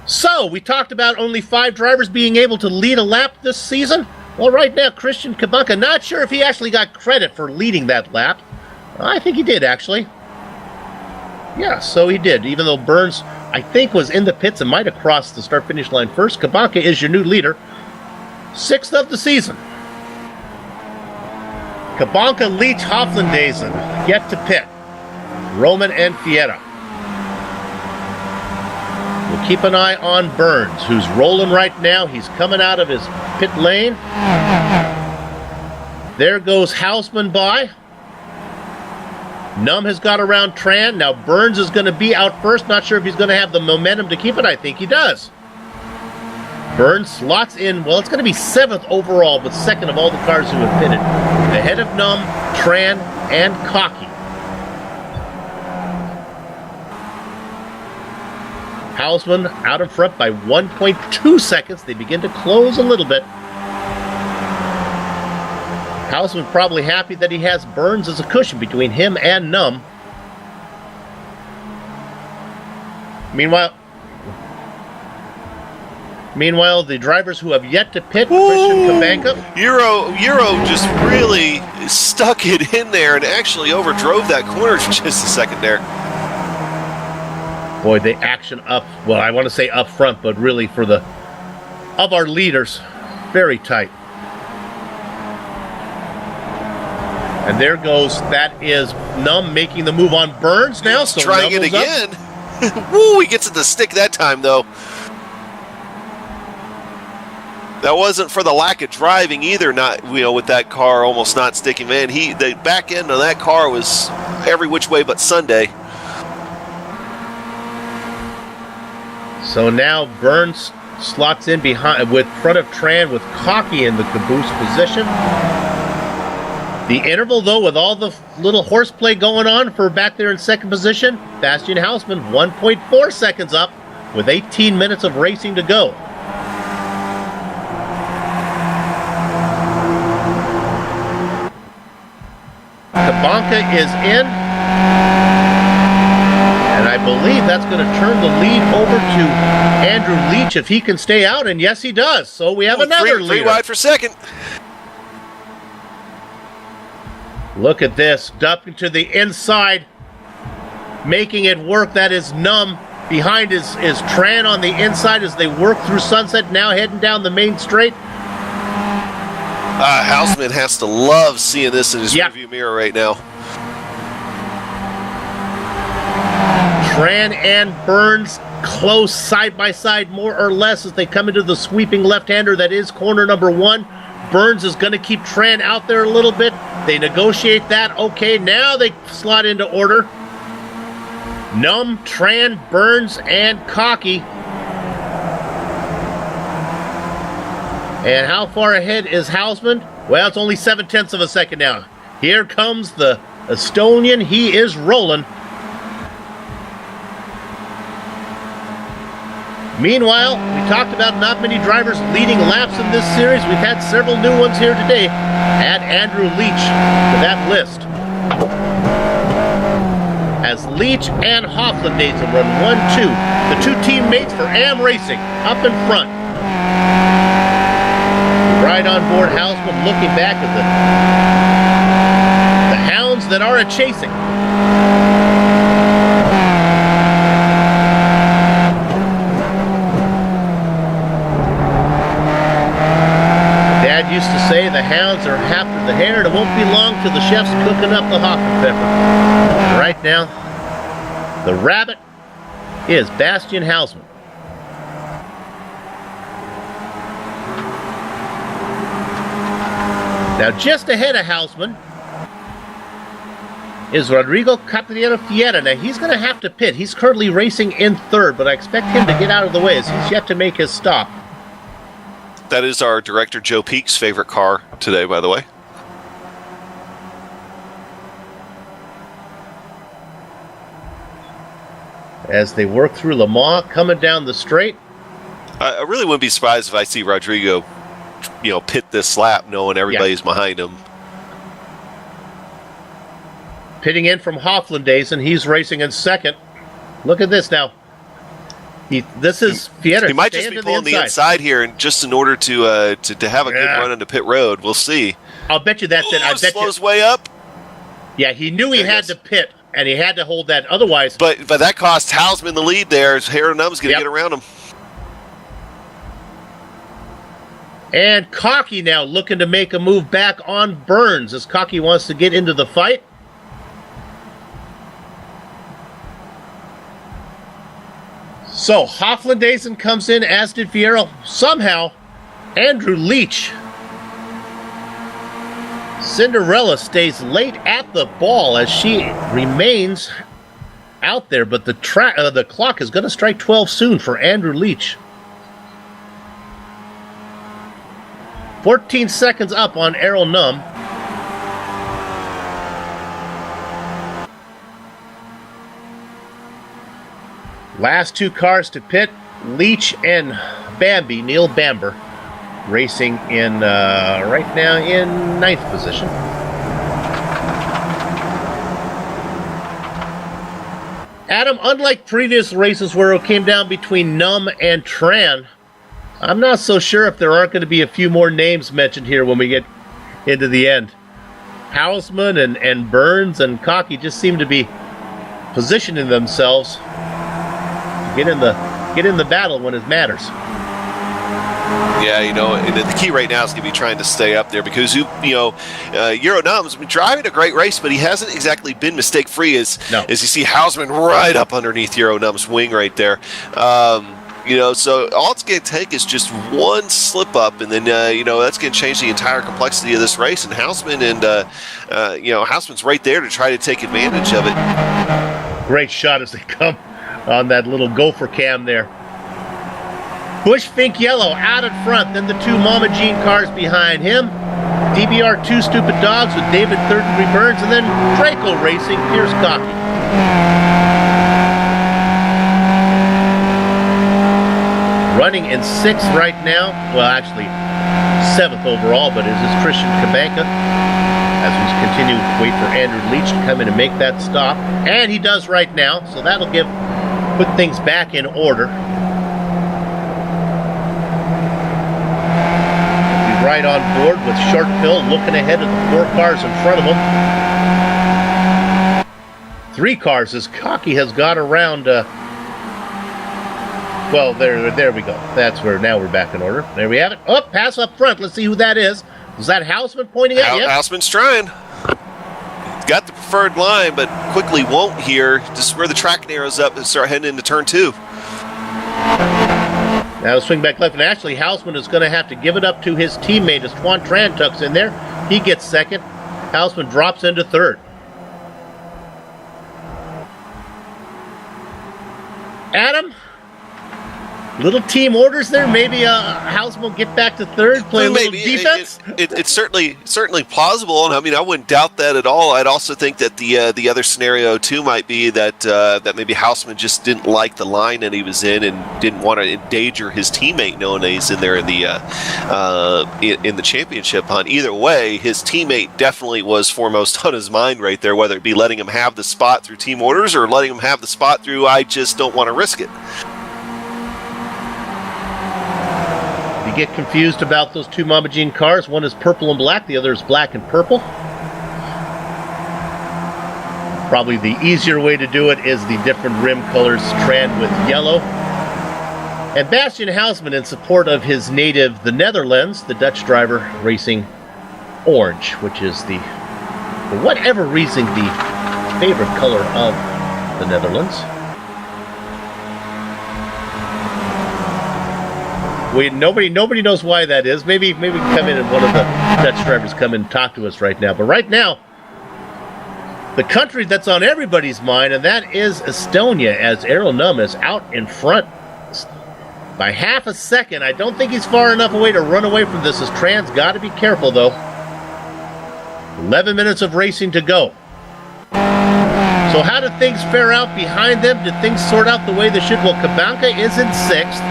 S4: So, we talked about only 5 drivers being able to lead a lap this season. Well, right now, Christian Kabunka, not sure if he actually got credit for leading that lap. I think he did, actually. Yeah, so he did. Even though Burns, I think, was in the pits and might have crossed the start-finish line first. Kabunka is your new leader. 6th of the season. Kabunka, Leach, Hoflandaisen yet to pit. Roman and Fietta. We'll keep an eye on Burns, who's rolling right now. He's coming out of his pit lane. There goes Hausman by. Num has got around Tran. Now Burns is going to be out first. Not sure if he's going to have the momentum to keep it. I think he does. Burns slots in, well, it's going to be 7th overall, but 2nd of all the cars who have pitted. Ahead of Num, Tran, and Cocky. Hausman out in front by 1.2 seconds. They begin to close a little bit. Hausman probably happy that he has Burns as a cushion between him and Num. Meanwhile, the drivers who have yet to pit, Christian Kabunka.
S5: Euro just really stuck it in there and actually overdrove that corner for just a second there.
S4: Boy, the action up, well, I want to say up front, but really of our leaders, very tight. And there goes, that is Num making the move on Burns now. So
S5: trying it again. Woo, he gets it to stick that time, though. That wasn't for the lack of driving either, not, with that car almost not sticking, man. The back end of that car was every which way but Sunday.
S4: So now Burns slots in behind with front of Tran with Cocky in the caboose position. The interval, though, with all the little horseplay going on for back there in 2nd position, Bastian Hausman 1.4 seconds up with 18 minutes of racing to go. Kabunka is in, and I believe that's going to turn the lead over to Andrew Leach if he can stay out, and yes, he does. So we have another leader.
S5: 3 wide for 2nd.
S4: Look at this, dumping to the inside, making it work. That is Num. Behind is Tran on the inside as they work through Sunset, now heading down the main straight.
S5: Hausman has to love seeing this in his rearview mirror right now.
S4: Tran and Burns close side by side more or less as they come into the sweeping left-hander that is corner number 1. Burns is going to keep Tran out there a little bit. They negotiate that. Okay, now they slot into order. Num, Tran, Burns, and Cocky. And how far ahead is Hausman? Well, it's only 0.7 of a second now. Here comes the Estonian. He is rolling. Meanwhile, we talked about not many drivers leading laps in this series. We've had several new ones here today. Add Andrew Leach to that list. As Leach and Hofflandaisen run 1-2, the two teammates for Am Racing up in front. Right on board Hausman, looking back at the hounds that are a-chasing. Dad used to say the hounds are after the hare, and it won't be long till the chef's cooking up the Hoffenpfeffer. And right now, the rabbit is Bastian Hausman. Now, just ahead of Hausman is Rodrigo Catarina Fiera. Now, he's going to have to pit. He's currently racing in third, but I expect him to get out of the way as he's yet to make his stop.
S5: That is our director Joe Peak's favorite car today, by the way.
S4: As they work through Le Mans, coming down the straight.
S5: I really wouldn't be surprised if I see Rodrigo, pit this lap knowing everybody's behind him.
S4: Pitting in from Hofflandaisen, he's racing in second. Look at this now. This is Fiera.
S5: He might just be pulling the inside here, and just in order to have a good run into pit road. We'll see.
S4: I'll bet you that. I bet
S5: slows way up.
S4: Yeah, he knew he had to pit, and he had to hold that. Otherwise,
S5: but that cost Hausman the lead there. Hare Num's going to get around him.
S4: And Cocky now looking to make a move back on Burns as Cocky wants to get into the fight. So Hofflandaisen comes in, as did Fiero. Somehow, Andrew Leach. Cinderella stays late at the ball as she remains out there, but the clock is going to strike 12 soon for Andrew Leach. 14 seconds up on Errol Num. Last two cars to pit, Leach and Bambi, Neil Bamber, racing in right now in 9th position. Adam, unlike previous races where it came down between Num and Tran, I'm not so sure if there aren't going to be a few more names mentioned here when we get into the end. Hausman and Burns and Cocky just seem to be positioning themselves to get in the battle when it matters.
S5: Yeah, and the key right now is going to be trying to stay up there because Euro Num's been driving a great race, but he hasn't exactly been mistake-free as you see Hausman right up underneath Euro Num's wing right there. So all it's going to take is just one slip up, and then that's going to change the entire complexity of this race. And Hausman Hausman's right there to try to take advantage of it.
S4: Great shot as they come on that little gopher cam there. Bush Fink Yellow out in front, then the two Mama Jean cars behind him. DBR 2 Stupid Dogs with David Third Degree Burns, and then Draco Racing, Pierce Cocky. Running in 6th right now, well actually 7th overall, but is Christian Kabanka as we continue to wait for Andrew Leach to come in and make that stop. And he does right now, so that'll put things back in order. He's right on board with Short Pill looking ahead of the 4 cars in front of him. 3 cars as Cocky has got around well, there we go. That's where now we're back in order. There we have it. Oh, pass up front. Let's see who that is. Was that Hausman pointing at you?
S5: Hausman's trying. He's got the preferred line, but quickly won't here. Just where the track narrows up and start heading into turn 2.
S4: Now swing back left, and actually Hausman is going to have to give it up to his teammate as Twan Tran tucks in there. He gets second. Hausman drops into third. Adam, little team orders there. Maybe Hausman will get back to third, play a little defense.
S5: It's certainly plausible, and I mean I wouldn't doubt that at all. I'd also think that the other scenario too might be that maybe Hausman just didn't like the line that he was in and didn't want to endanger his teammate knowing that he's in there in the championship hunt. Either way, his teammate definitely was foremost on his mind right there, whether it be letting him have the spot through team orders or letting him have the spot through I just don't want to risk it.
S4: You get confused about those two Mama Jean cars. One is purple and black, the other is black and purple. Probably the easier way to do it is the different rim colors, Tran with yellow. And Bastian Hausman, in support of his native, the Netherlands, the Dutch driver, racing orange, which is for whatever reason, the favorite color of the Netherlands. Nobody knows why that is. Maybe we can come in and one of the Dutch drivers come in and talk to us right now. But right now, the country that's on everybody's mind, and that is Estonia, as Errol Num is out in front by half a second. I don't think he's far enough away to run away from this, as Tran's got to be careful, though. 11 minutes of racing to go. So how do things fare out behind them? Did things sort out the way they should? Well, Kabanka is in 6th.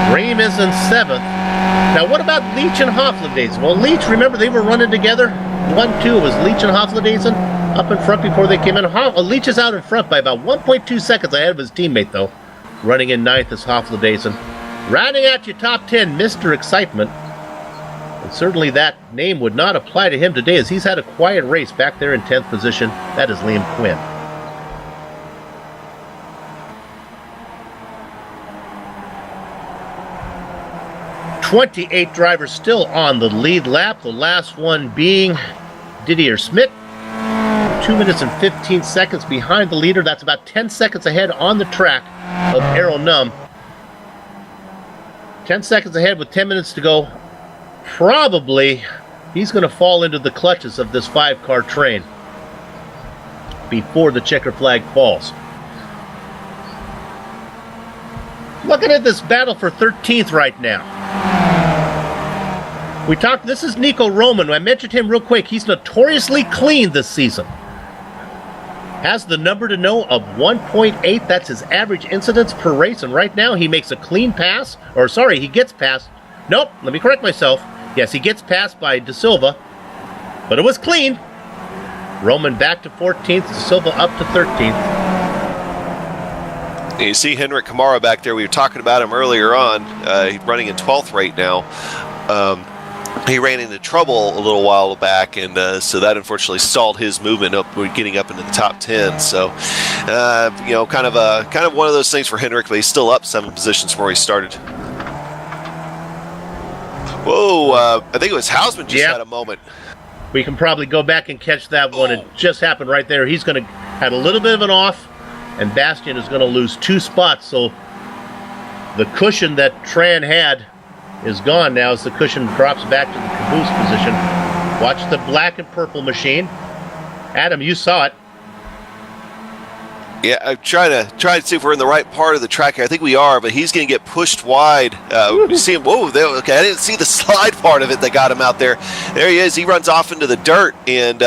S4: Rehm is in 7th. Now, what about Leach and Hofladezen? Well, Leach, remember, they were running together. 1-2 was Leach and Hofladezen up in front before they came in. Leach is out in front by about 1.2 seconds ahead of his teammate, though. Running in 9th is Hofladezen. Rounding out your top 10, Mr. Excitement. And certainly that name would not apply to him today, as he's had a quiet race back there in 10th position. That is Liam Quinn. 28 drivers still on the lead lap, the last one being Didier Schmidt. 2 minutes and 15 seconds behind the leader. That's about 10 seconds ahead on the track of Errol Num. 10 seconds ahead with 10 minutes to go. Probably he's going to fall into the clutches of this 5-car train before the checker flag falls. Looking at this battle for 13th right now. This is Nico Roman. I mentioned him real quick. He's notoriously clean this season. Has the number to know of 1.8. That's his average incidents per race. And right now he makes a clean pass. He gets passed. Nope, let me correct myself. Yes, he gets passed by De Silva. But it was clean. Roman back to 14th. De Silva up to 13th.
S5: You see Henrik Kamara back there. We were talking about him earlier on. He's running in 12th right now. He ran into trouble a little while back, and so that unfortunately stalled his movement up, getting up into the top 10. So, kind of one of those things for Henrik, but he's still up 7 positions from where he started. Whoa! I think it was Hausman just had a moment.
S4: We can probably go back and catch that one. It just happened right there. He's going to have a little bit of an off, and Bastian is going to lose 2 spots. So the cushion that Tran had is gone now as the cushion drops back to the caboose position. Watch the black and purple machine. Adam, you saw it.
S5: Yeah, I'm trying to see if we're in the right part of the track here. I think we are, but he's going to get pushed wide. You see him. Whoa, okay, I didn't see the slide part of it that got him out there. There he is. He runs off into the dirt, and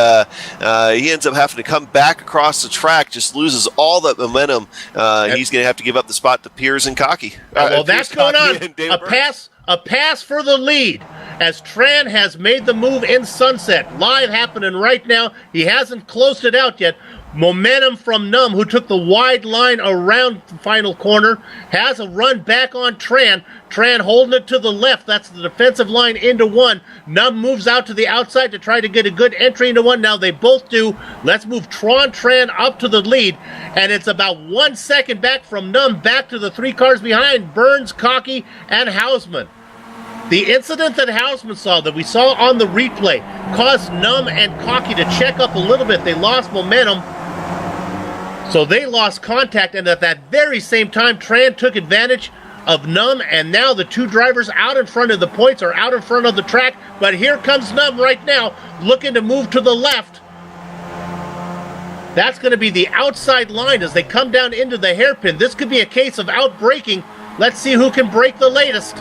S5: he ends up having to come back across the track, just loses all that momentum. He's going to have to give up the spot to Piers and Cocky.
S4: Well, that's going on. A pass for the lead, as Tran has made the move in Sunset. Live happening right now. He hasn't closed it out yet. Momentum from Num, who took the wide line around the final corner, has a run back on Tran. Tran holding it to the left. That's the defensive line into 1. Num moves out to the outside to try to get a good entry into 1. Now they both do. Let's move Tran up to the lead. And it's about 1 second back from Num back to the 3 cars behind, Burns, Cocky, and Hausman. The incident that Hausman saw, that we saw on the replay, caused Num and Cocky to check up a little bit. They lost momentum, so they lost contact, and at that very same time, Tran took advantage of Num, and now the 2 drivers out in front of the points are out in front of the track. But here comes Num right now, looking to move to the left. That's going to be the outside line as they come down into the hairpin. This could be a case of outbraking Let's see who can break the latest.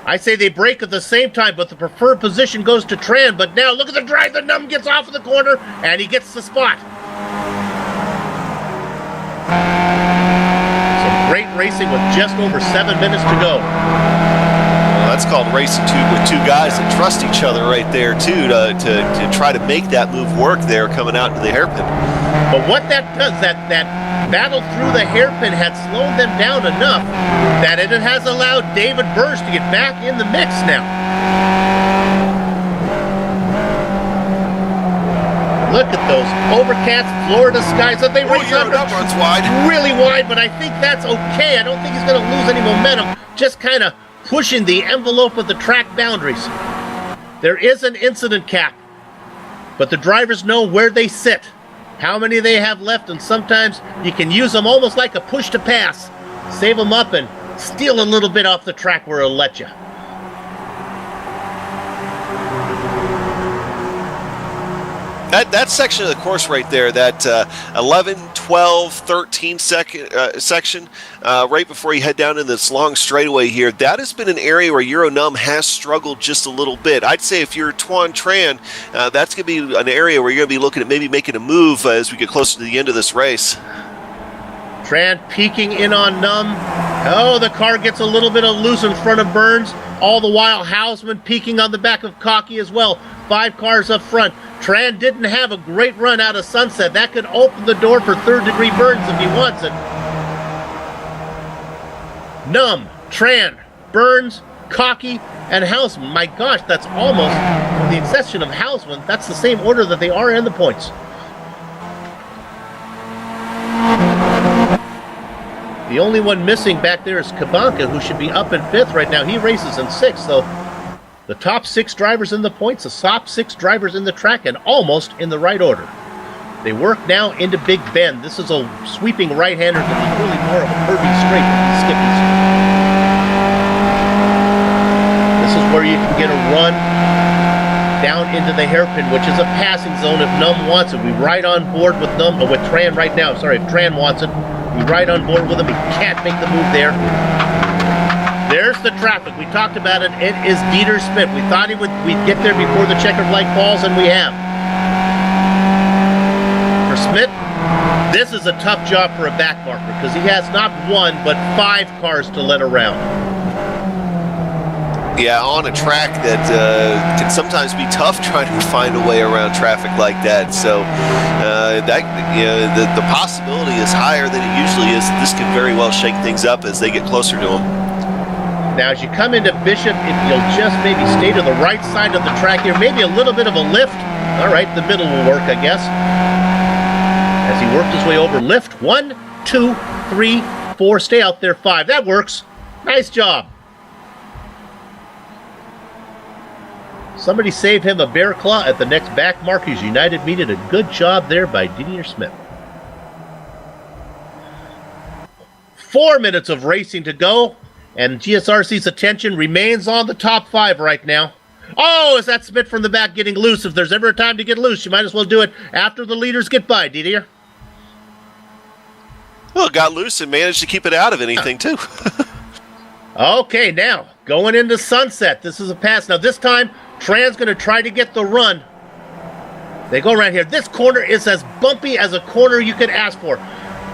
S4: I say they break at the same time, but the preferred position goes to Tran. But now look at the drive. The Num gets off of the corner, and he gets the spot. Some great racing with just over 7 minutes to go.
S5: Well, that's called racing with two guys that trust each other right there, too, to try to make that move work there coming out into the hairpin.
S4: But what that does, that battle through the hairpin had slowed them down enough that it has allowed David Burge to get back in the mix now. Look at those overcast Florida skies that they race under.
S5: That runs wide.
S4: Really wide, but I think that's okay. I don't think he's going to lose any momentum. Just kind of pushing the envelope of the track boundaries. There is an incident cap, but the drivers know where they sit, how many they have left, and sometimes you can use them almost like a push to pass. Save them up and steal a little bit off the track where it'll let you.
S5: That section of the course right there, that 11, 12, 13 section, right before you head down into this long straightaway here, that has been an area where Euro Num has struggled just a little bit. I'd say if you're Tuan Tran, that's going to be an area where you're going to be looking at maybe making a move as we get closer to the end of this race.
S4: Tran peeking in on Num. Oh, the car gets a little bit of loose in front of Burns. All the while, Hausman peeking on the back of Cocky as well. 5 cars up front. Tran didn't have a great run out of Sunset. That could open the door for third-degree Burns if he wants it. Num, Tran, Burns, Cocky, and Hausman. My gosh, that's almost, with the exception of Hausman, that's the same order that they are in the points. The only one missing back there is Kabanka, who should be up in 5th right now. He races in 6th, so the top 6 drivers in the points, the top 6 drivers in the track, and almost in the right order. They work now into Big Bend. This is a sweeping right-hander that is really more of a curvy straight with these skippies. This is where you can get a run down into the hairpin, which is a passing zone if Num wants it. We ride on board with with Tran right now. Sorry, if Tran wants it, we ride on board with him. He can't make the move there. There's the traffic. We talked about it. It is Dieter Smith. We thought we'd get there before the checkered flag falls, and we have. For Smith, this is a tough job for a back marker because he has not 1 but 5 cars to let around.
S5: Yeah, on a track that can sometimes be tough trying to find a way around traffic like that. So the possibility is higher than it usually is. This can very well shake things up as they get closer to him.
S4: Now, as you come into Bishop, if you'll just maybe stay to the right side of the track here, maybe a little bit of a lift. All right, the middle will work, I guess. As he worked his way over, lift 1, 2, 3, 4, stay out there 5. That works. Nice job. Somebody save him a bear claw at the next back markers United meet. A good job there by Didier Smith. 4 minutes of racing to go, and GSRC's attention remains on the top 5 right now. Oh, is that Smith from the back getting loose? If there's ever a time to get loose, you might as well do it after the leaders get by, Didier.
S5: Well, it got loose and managed to keep it out of anything, too.
S4: Okay, now, going into Sunset. This is a pass. Now, this time, Tran's going to try to get the run. They go around here. This corner is as bumpy as a corner you could ask for.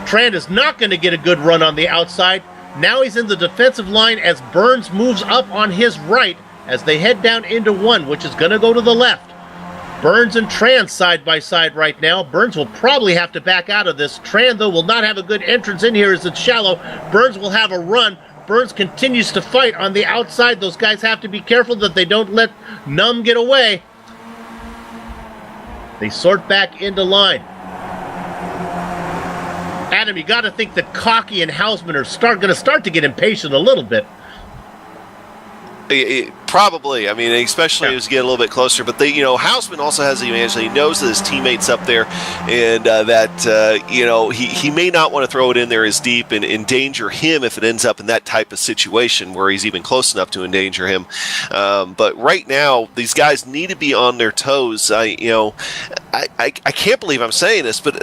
S4: Tran is not going to get a good run on the outside. Now he's in the defensive line as Burns moves up on his right as they head down into 1, which is going to go to the left. Burns and Tran side by side right now. Burns will probably have to back out of this. Tran, though, will not have a good entrance in here as it's shallow. Burns will have a run. Burns continues to fight on the outside. Those guys have to be careful that they don't let Num get away. They sort back into line. Adam, you got to think that Cocky and Hausman are going to start to get impatient a little bit.
S5: Probably. I mean, especially as you get a little bit closer. But Hausman also has the advantage that he knows that his teammates up there, and he may not want to throw it in there as deep and endanger him if it ends up in that type of situation where he's even close enough to endanger him. But right now, these guys need to be on their toes. I can't believe I'm saying this, but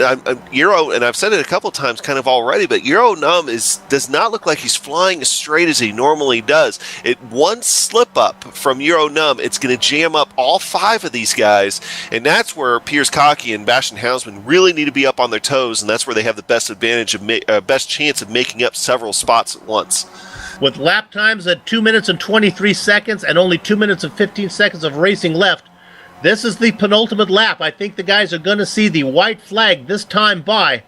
S5: Euro, and I've said it a couple times kind of already, but Euro Num does not look like he's flying as straight as he normally does. One slip up from Euro Num, it's going to jam up all 5 of these guys, and that's where Piers Cocky and Bastian Hausman really need to be up on their toes, and that's where they have the best advantage of best chance of making up several spots at once.
S4: With lap times at 2 minutes and 23 seconds and only 2 minutes and 15 seconds of racing left, this is the penultimate lap. I think the guys are going to see the white flag this time by.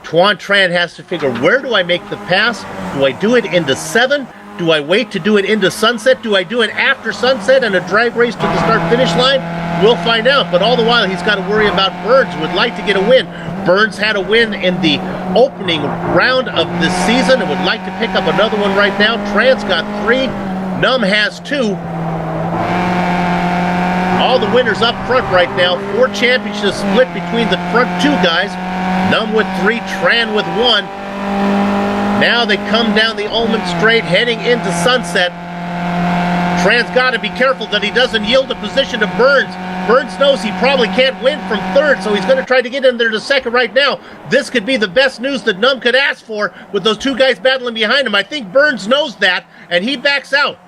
S4: Tuan Tran has to figure, where do I make the pass? Do I do it into 7? Do I wait to do it into sunset? Do I do it after sunset and a drag race to the start-finish line? We'll find out. But all the while, he's got to worry about Burns, who would like to get a win. Burns had a win in the opening round of this season and would like to pick up another one right now. Tran's got 3. Num has 2. All the winners up front right now. 4 championships split between the front 2 guys. Num with 3, Tran with 1. Now they come down the Ullman Straight, heading into sunset. Tran's got to be careful that he doesn't yield a position to Burns. Burns knows he probably can't win from 3rd, so he's going to try to get in there to 2nd right now. This could be the best news that Num could ask for with those 2 guys battling behind him. I think Burns knows that, and he backs out.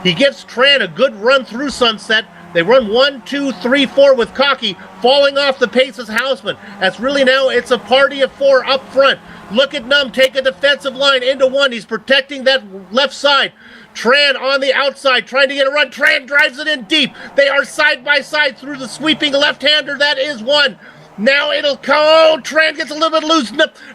S4: He gives Tran a good run through sunset. They run 1, 2, 3, 4 with Cocky, falling off the pace as Hausman. That's really now, it's a party of 4 up front. Look at Num take a defensive line into 1. He's protecting that left side. Tran on the outside, trying to get a run. Tran drives it in deep. They are side by side through the sweeping left-hander. That is 1. Now it'll come. Oh, Tran gets a little bit loose.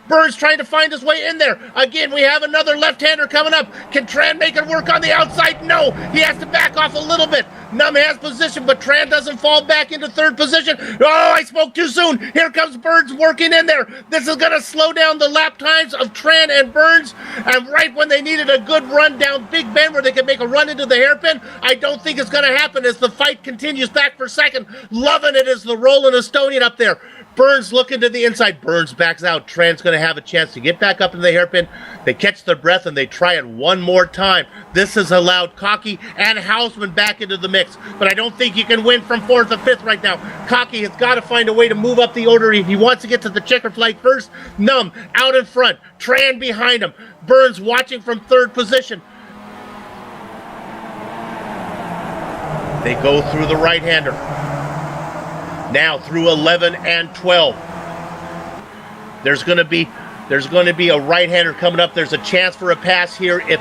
S4: Burns trying to find his way in there. Again, we have another left-hander coming up. Can Tran make it work on the outside? No. He has to back off a little bit. Num has position, but Tran doesn't fall back into 3rd position. Oh, I spoke too soon. Here comes Burns working in there. This is going to slow down the lap times of Tran and Burns. And right when they needed a good run down Big Bend where they could make a run into the hairpin, I don't think it's going to happen as the fight continues back for 2nd. Loving it as the rolling Estonian up there. Burns looking to the inside. Burns backs out. Tran's going to have a chance to get back up in the hairpin. They catch their breath and they try it one more time. This has allowed Cocky and Hausman back into the mix. But I don't think you can win from 4th or 5th right now. Cocky has got to find a way to move up the order if he wants to get to the checker flag first. Num out in front. Tran behind him. Burns watching from 3rd position. They go through the right-hander. Now through 11 and 12. There's going to be a right-hander coming up. There's a chance for a pass here if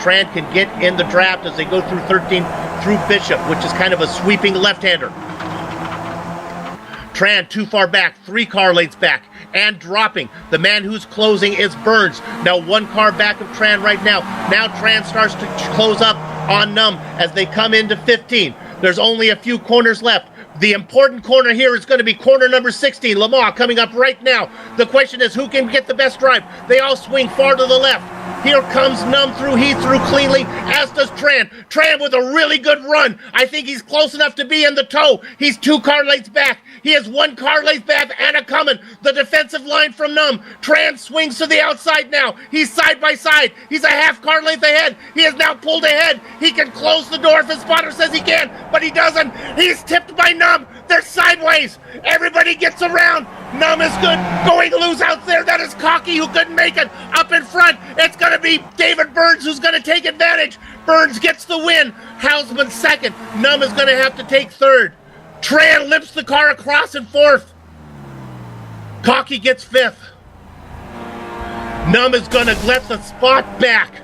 S4: Tran can get in the draft as they go through 13 through Bishop, which is kind of a sweeping left-hander. Tran too far back, 3 car lengths back, and dropping. The man who's closing is Burns. Now 1 car back of Tran right now. Now Tran starts to close up on Num as they come into 15. There's only a few corners left. The important corner here is going to be corner number 16. Lamar coming up right now. The question is who can get the best drive. They all swing far to the left. Here comes Num through. He through cleanly, as does Tran. Tran with a really good run. I think he's close enough to be in the tow. He's 2 car lengths back. He has 1 car length back and a coming. The defensive line from Num. Tran swings to the outside now. He's side by side. He's a half car length ahead. He has now pulled ahead. He can close the door if his spotter says he can, but he doesn't. He's tipped by Num. They're sideways. Everybody gets around. Num is good. Going loose out there. That is Cocky who couldn't make it. Up in front, it's going to be David Burns who's going to take advantage. Burns gets the win. Hausman 2nd. Num is going to have to take 3rd. Tran limps the car across in 4th. Cocky gets 5th. Num is going to let the spot back.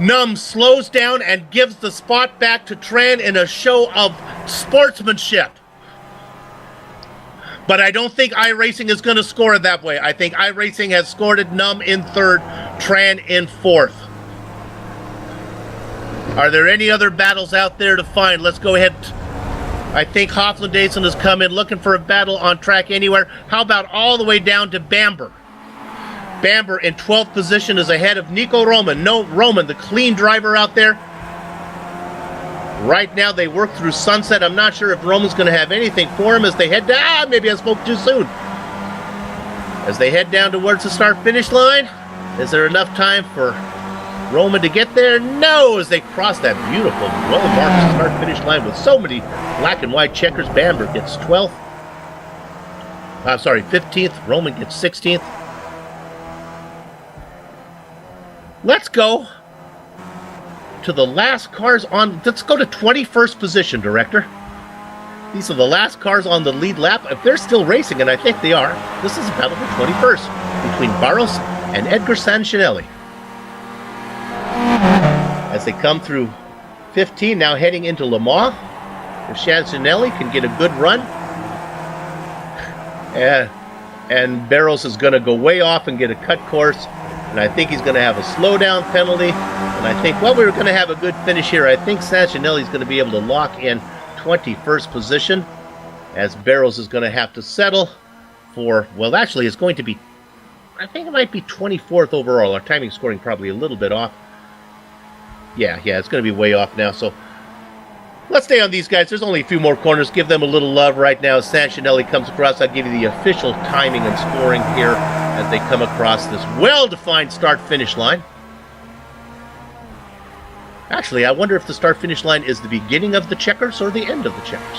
S4: Num slows down and gives the spot back to Tran in a show of sportsmanship. But I don't think iRacing is going to score it that way. I think iRacing has scored it Num in 3rd, Tran in 4th. Are there any other battles out there to find? Let's go ahead. I think Hofland-Dason has come in looking for a battle on track anywhere. How about all the way down to Bamber? Bamber in 12th position is ahead of Nico Roman. No, Roman, the clean driver out there. Right now they work through Sunset. I'm not sure if Roman's going to have anything for him as they head down. Maybe I spoke too soon. As they head down towards the start-finish line, is there enough time for Roman to get there? No, as they cross that beautiful, well-marked start-finish line with so many black and white checkers. Bamber gets 12th. I'm sorry, 15th. Roman gets 16th. Let's go to the last cars on. Let's go to 21st position, Director. These are the last cars on the lead lap. If they're still racing, and I think they are, this is a battle for 21st between Barros and Edgar Sancinelli. As they come through 15, now heading into Le Mans, if Sancinelli can get a good run, and Barros is going to go way off and get a cut course, and I think he's going to have a slowdown penalty, and I think, well, we were going to have a good finish here. I think Sancinelli is going to be able to lock in 21st position, as Barros is going to have to settle for, well, actually it's going to be, I think it might be 24th overall. Our timing scoring probably a little bit off. Yeah, it's going to be way off now, so let's stay on these guys. There's only a few more corners. Give them a little love right now as Sancinelli comes across. I'll give you the official timing and scoring here as they come across this well-defined start-finish line. Actually, I wonder if the start-finish line is the beginning of the checkers or the end of the checkers.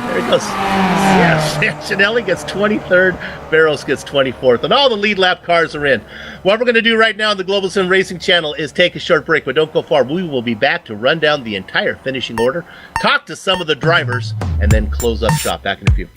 S4: There he goes. Yes, Sancinelli gets 23rd, Barros gets 24th, and all the lead lap cars are in. What we're going to do right now on the Global Sim Racing channel is take a short break, but don't go far. We will be back to run down the entire finishing order, talk to some of the drivers, and then close up shop. Back in a few.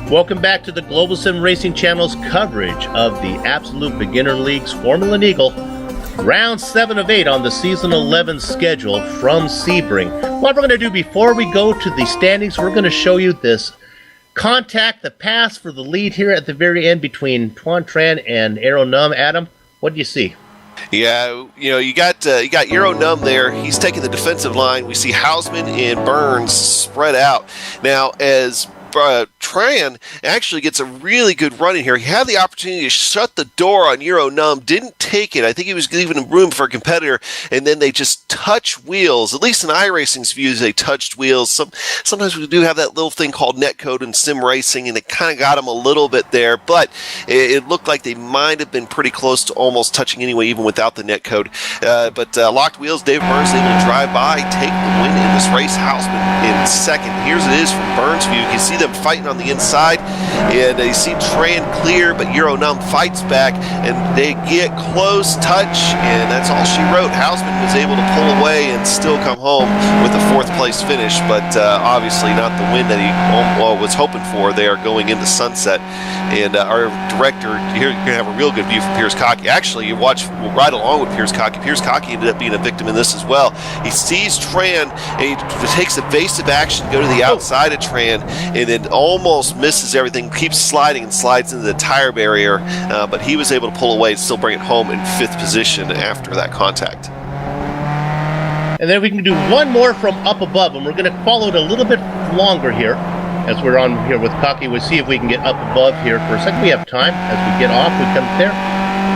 S4: Welcome back to the Global Sim Racing Channel's coverage of the Absolute Beginner League's Formula Neagle. Round 7 of 8 on the Season 11 schedule from Sebring. What we're going to do before we go to the standings, we're going to show you this contact, the pass for the lead here at the very end between Tuan Tran and Aero Num. Adam, what do you see?
S5: Yeah, you got Euro Num there. He's taking the defensive line. We see Hausman and Burns spread out. Now, as Tran actually gets a really good run in here. He had the opportunity to shut the door on Euro Num, didn't take it. I think he was leaving room for a competitor, and then they just touch wheels. At least in iRacing's views, they touched wheels. Sometimes we do have that little thing called netcode in SimRacing, and it kind of got him a little bit there, but it looked like they might have been pretty close to almost touching anyway, even without the netcode. But locked wheels, David Burns able to drive by, take the win in this race. Hausman in second. Here's it is from Burns' view. You can see them fighting on the inside, and you see Tran clear, but Euro Num fights back, and they get close touch, and that's all she wrote. Hausman was able to pull away and still come home with a 4th place finish, but obviously not the win that he was hoping for. They are going into sunset, and our director, you're going to have a real good view from Piers Cocky. Actually, you watch right along with Piers Cocky. Piers Cocky ended up being a victim in this as well. He sees Tran, and he takes evasive action to go to the outside of Tran, and then almost misses everything, keeps sliding and slides into the tire barrier, but he was able to pull away and still bring it home in 5th position after that contact.
S4: And then we can do one more from up above, and we're going to follow it a little bit longer here as we're on here with Cocky. We'll see if we can get up above here for a second. We have time. As we get off, we come there.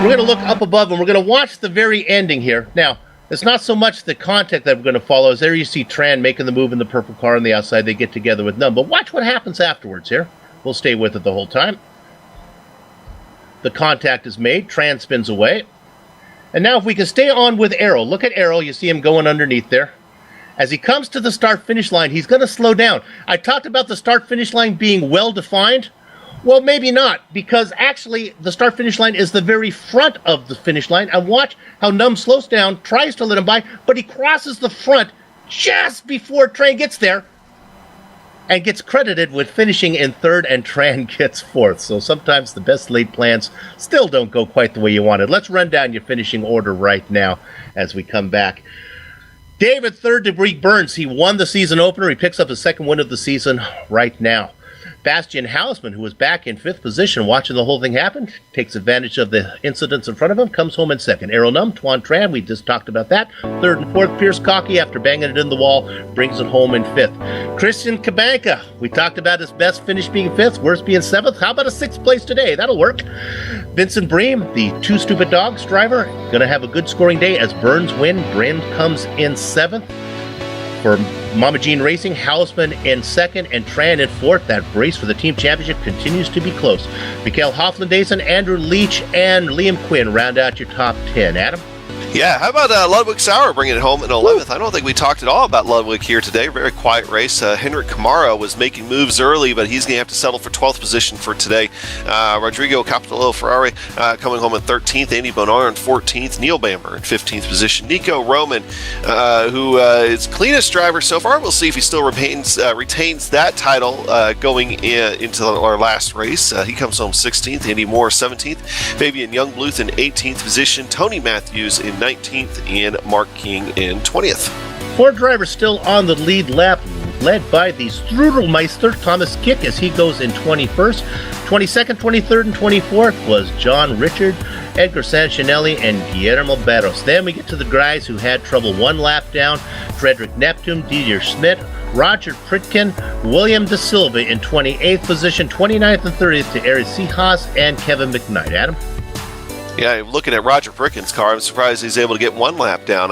S4: We're going to look up above, and we're going to watch the very ending here. Now, it's not so much the contact that we're going to follow, as there you see Tran making the move in the purple car on the outside. They get together with Num. But watch what happens afterwards here. We'll stay with it the whole time. The contact is made. Tran spins away. And now if we can stay on with Aero. Look at Aero. You see him going underneath there. As he comes to the start-finish line, he's going to slow down. I talked about the start-finish line being well-defined. Well, maybe not, because actually the start-finish line is the very front of the finish line. And watch how Num slows down, tries to let him by, but he crosses the front just before Tran gets there and gets credited with finishing in 3rd, and Tran gets 4th. So sometimes the best laid plans still don't go quite the way you wanted. Let's run down your finishing order right now as we come back. David, 3rd degree Burns. He won the season opener. He picks up his 2nd win of the season right now. Bastian Hausman, who was back in 5th position watching the whole thing happen, takes advantage of the incidents in front of him, comes home in 2nd. Aero Num, Tuan Tran, we just talked about that. 3rd and 4th, Piers Cocky, after banging it in the wall, brings it home in 5th. Christian Kabanka, we talked about his best finish being 5th, worst being 7th. How about a 6th place today? That'll work. Vincent Bream, the Two Stupid Dogs driver, going to have a good scoring day as Burns win. Bream comes in 7th. For Mama Jean Racing, Hausman in 2nd and Tran in 4th. That race for the team championship continues to be close. Mikael Hoffland-Dason, Andrew Leach, and Liam Quinn round out your top 10. Adam?
S5: Yeah, how about Ludwig Sauer bringing it home in 11th? I don't think we talked at all about Ludwig here today. Very quiet race. Henrik Kamara was making moves early, but he's going to have to settle for 12th position for today. Rodrigo Capitello Ferrari coming home in 13th. Andy Bonar in 14th. Neil Bamber in 15th position. Nico Roman, who is cleanest driver so far. We'll see if he still retains that title going into our last race. He comes home 16th. Andy Moore 17th. Fabian Youngbluth in 18th position. Tony Matthews in 19th, and Mark King in 20th.
S4: 4 drivers still on the lead lap, led by the Strudelmeister, Thomas Kick, as he goes in 21st. 22nd, 23rd, and 24th was John Richard, Edgar Sanchinelli, and Guillermo Barros. Then we get to the guys who had trouble 1 lap down. Frederick Neptune, Didier Schmidt, Roger Pritkin, William De Silva in 28th position. 29th and 30th to Eric Seahas and Kevin McKnight. Adam?
S5: Yeah, looking at Roger Pritkin's car, I'm surprised he's able to get 1 lap down.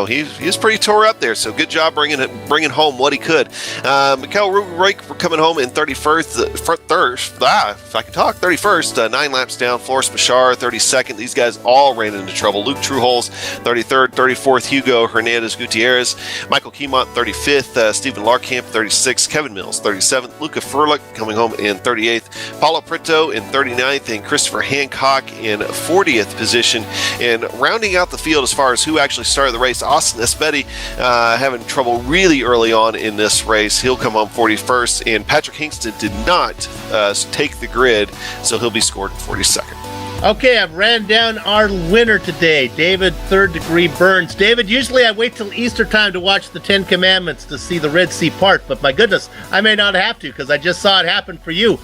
S5: He's pretty tore up there, so good job bringing home what he could. Mikael Rubenreich coming home in 31st. If I can talk, 31st, 9 laps down. Floris Bashar, 32nd. These guys all ran into trouble. Luke Trueholz, 33rd, 34th. Hugo Hernandez Gutierrez, Michael Kiemont, 35th. Stephen Larkamp, 36th. Kevin Mills, 37th. Luca Furlick coming home in 38th. Paulo Prito in 39th, and Christopher Hancock in 40th. 30th position. And rounding out the field as far as who actually started the race, Austin Esbetti having trouble really early on in this race. He'll come home 41st, and Patrick Hingston did not take the grid, so he'll be scored 42nd.
S4: Okay, I've ran down our winner today, David Third Degree Burns. David, usually I wait till Easter time to watch the Ten Commandments to see the Red Sea part, but my goodness, I may not have to because I just saw it happen for you.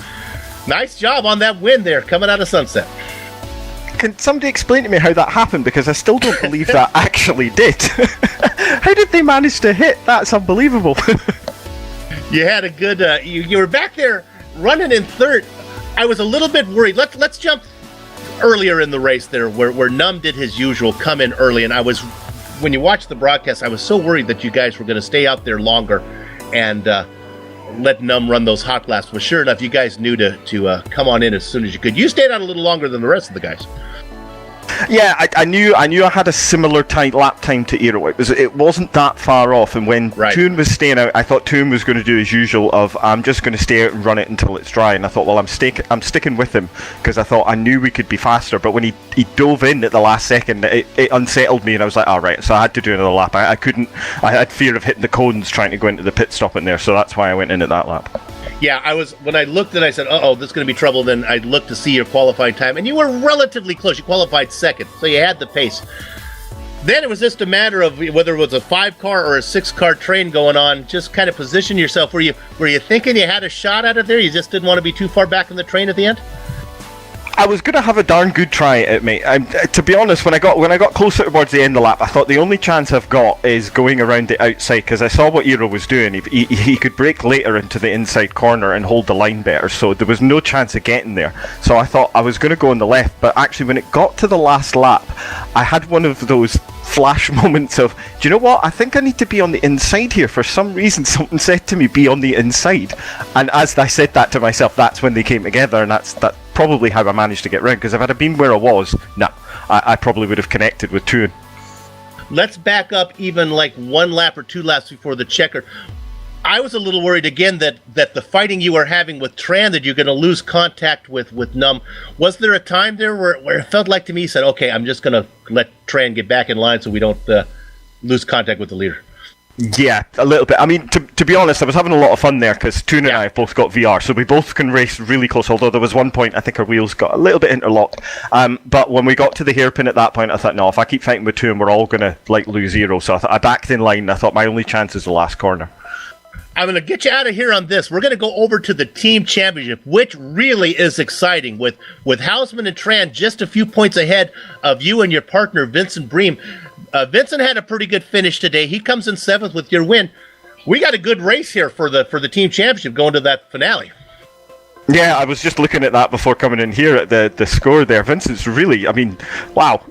S4: Nice job on that win there, coming out of Sunset.
S7: Can somebody explain to me how that happened? Because I still don't believe that actually did. How did they manage to hit? That's unbelievable.
S4: You had a good, you were back there running in third. I was a little bit worried. Let's jump earlier in the race there where Num did his usual come in early, and when you watch the broadcast, I was so worried that you guys were going to stay out there longer and let Num run those hot laps. Well, sure enough, you guys knew to come on in as soon as you could. You stayed out a little longer than the rest of the guys.
S7: Yeah, I knew I had a similar lap time to Eero. It wasn't that far off, and when Toon was staying out, I thought Toon was going to do his usual of I'm just going to stay out and run it until it's dry. And I thought, well, I'm sticking with him because I thought I knew we could be faster. But when he dove in at the last second, it unsettled me, and I was like, all right. So I had to do another lap. I couldn't. I had fear of hitting the cones trying to go into the pit stop in there, so that's why I went in at that lap.
S4: Yeah, when I looked and I said, this is going to be trouble, then I looked to see your qualifying time, and you were relatively close. You qualified second, so you had the pace. Then it was just a matter of whether it was a 5-car or a 6-car train going on, just kind of position yourself. Were you thinking you had a shot out of there? You just didn't want to be too far back in the train at the end?
S7: I was going to have a darn good try at it, mate. To be honest, when I got closer towards the end of the lap, I thought the only chance I've got is going around the outside, because I saw what Eero was doing. He could brake later into the inside corner and hold the line better, so there was no chance of getting there. So I thought I was going to go on the left, but actually when it got to the last lap, I had one of those flash moments of, do you know what? I think I need to be on the inside here. For some reason, something said to me, be on the inside. And as I said that to myself, that's when they came together, and that's probably how I managed to get round, because if I'd have been where I was, I probably would have connected with Toon.
S4: Let's back up even like 1 lap or 2 laps before the checker. I was a little worried again that the fighting you were having with Tran, that you're going to lose contact with Num. Was there a time there where it felt like to me, you said, okay, I'm just going to let Tran get back in line so we don't lose contact with the leader?
S7: Yeah, a little bit. I mean, to be honest, I was having a lot of fun there because Toon and I have both got VR, so we both can race really close, although there was one point I think our wheels got a little bit interlocked. But when we got to the hairpin at that point, I thought, no, if I keep fighting with Toon, we're all going to lose Eero. So I backed in line, and I thought my only chance is the last corner.
S4: I'm going to get you out of here on this. We're going to go over to the team championship, which really is exciting with Hausman and Tran just a few points ahead of you and your partner, Vincent Bream. Vincent had a pretty good finish today. He comes in 7th with your win. We got a good race here for the team championship going to that finale.
S7: Yeah, I was just looking at that before coming in here at the score there. Vincent's really, I mean, wow.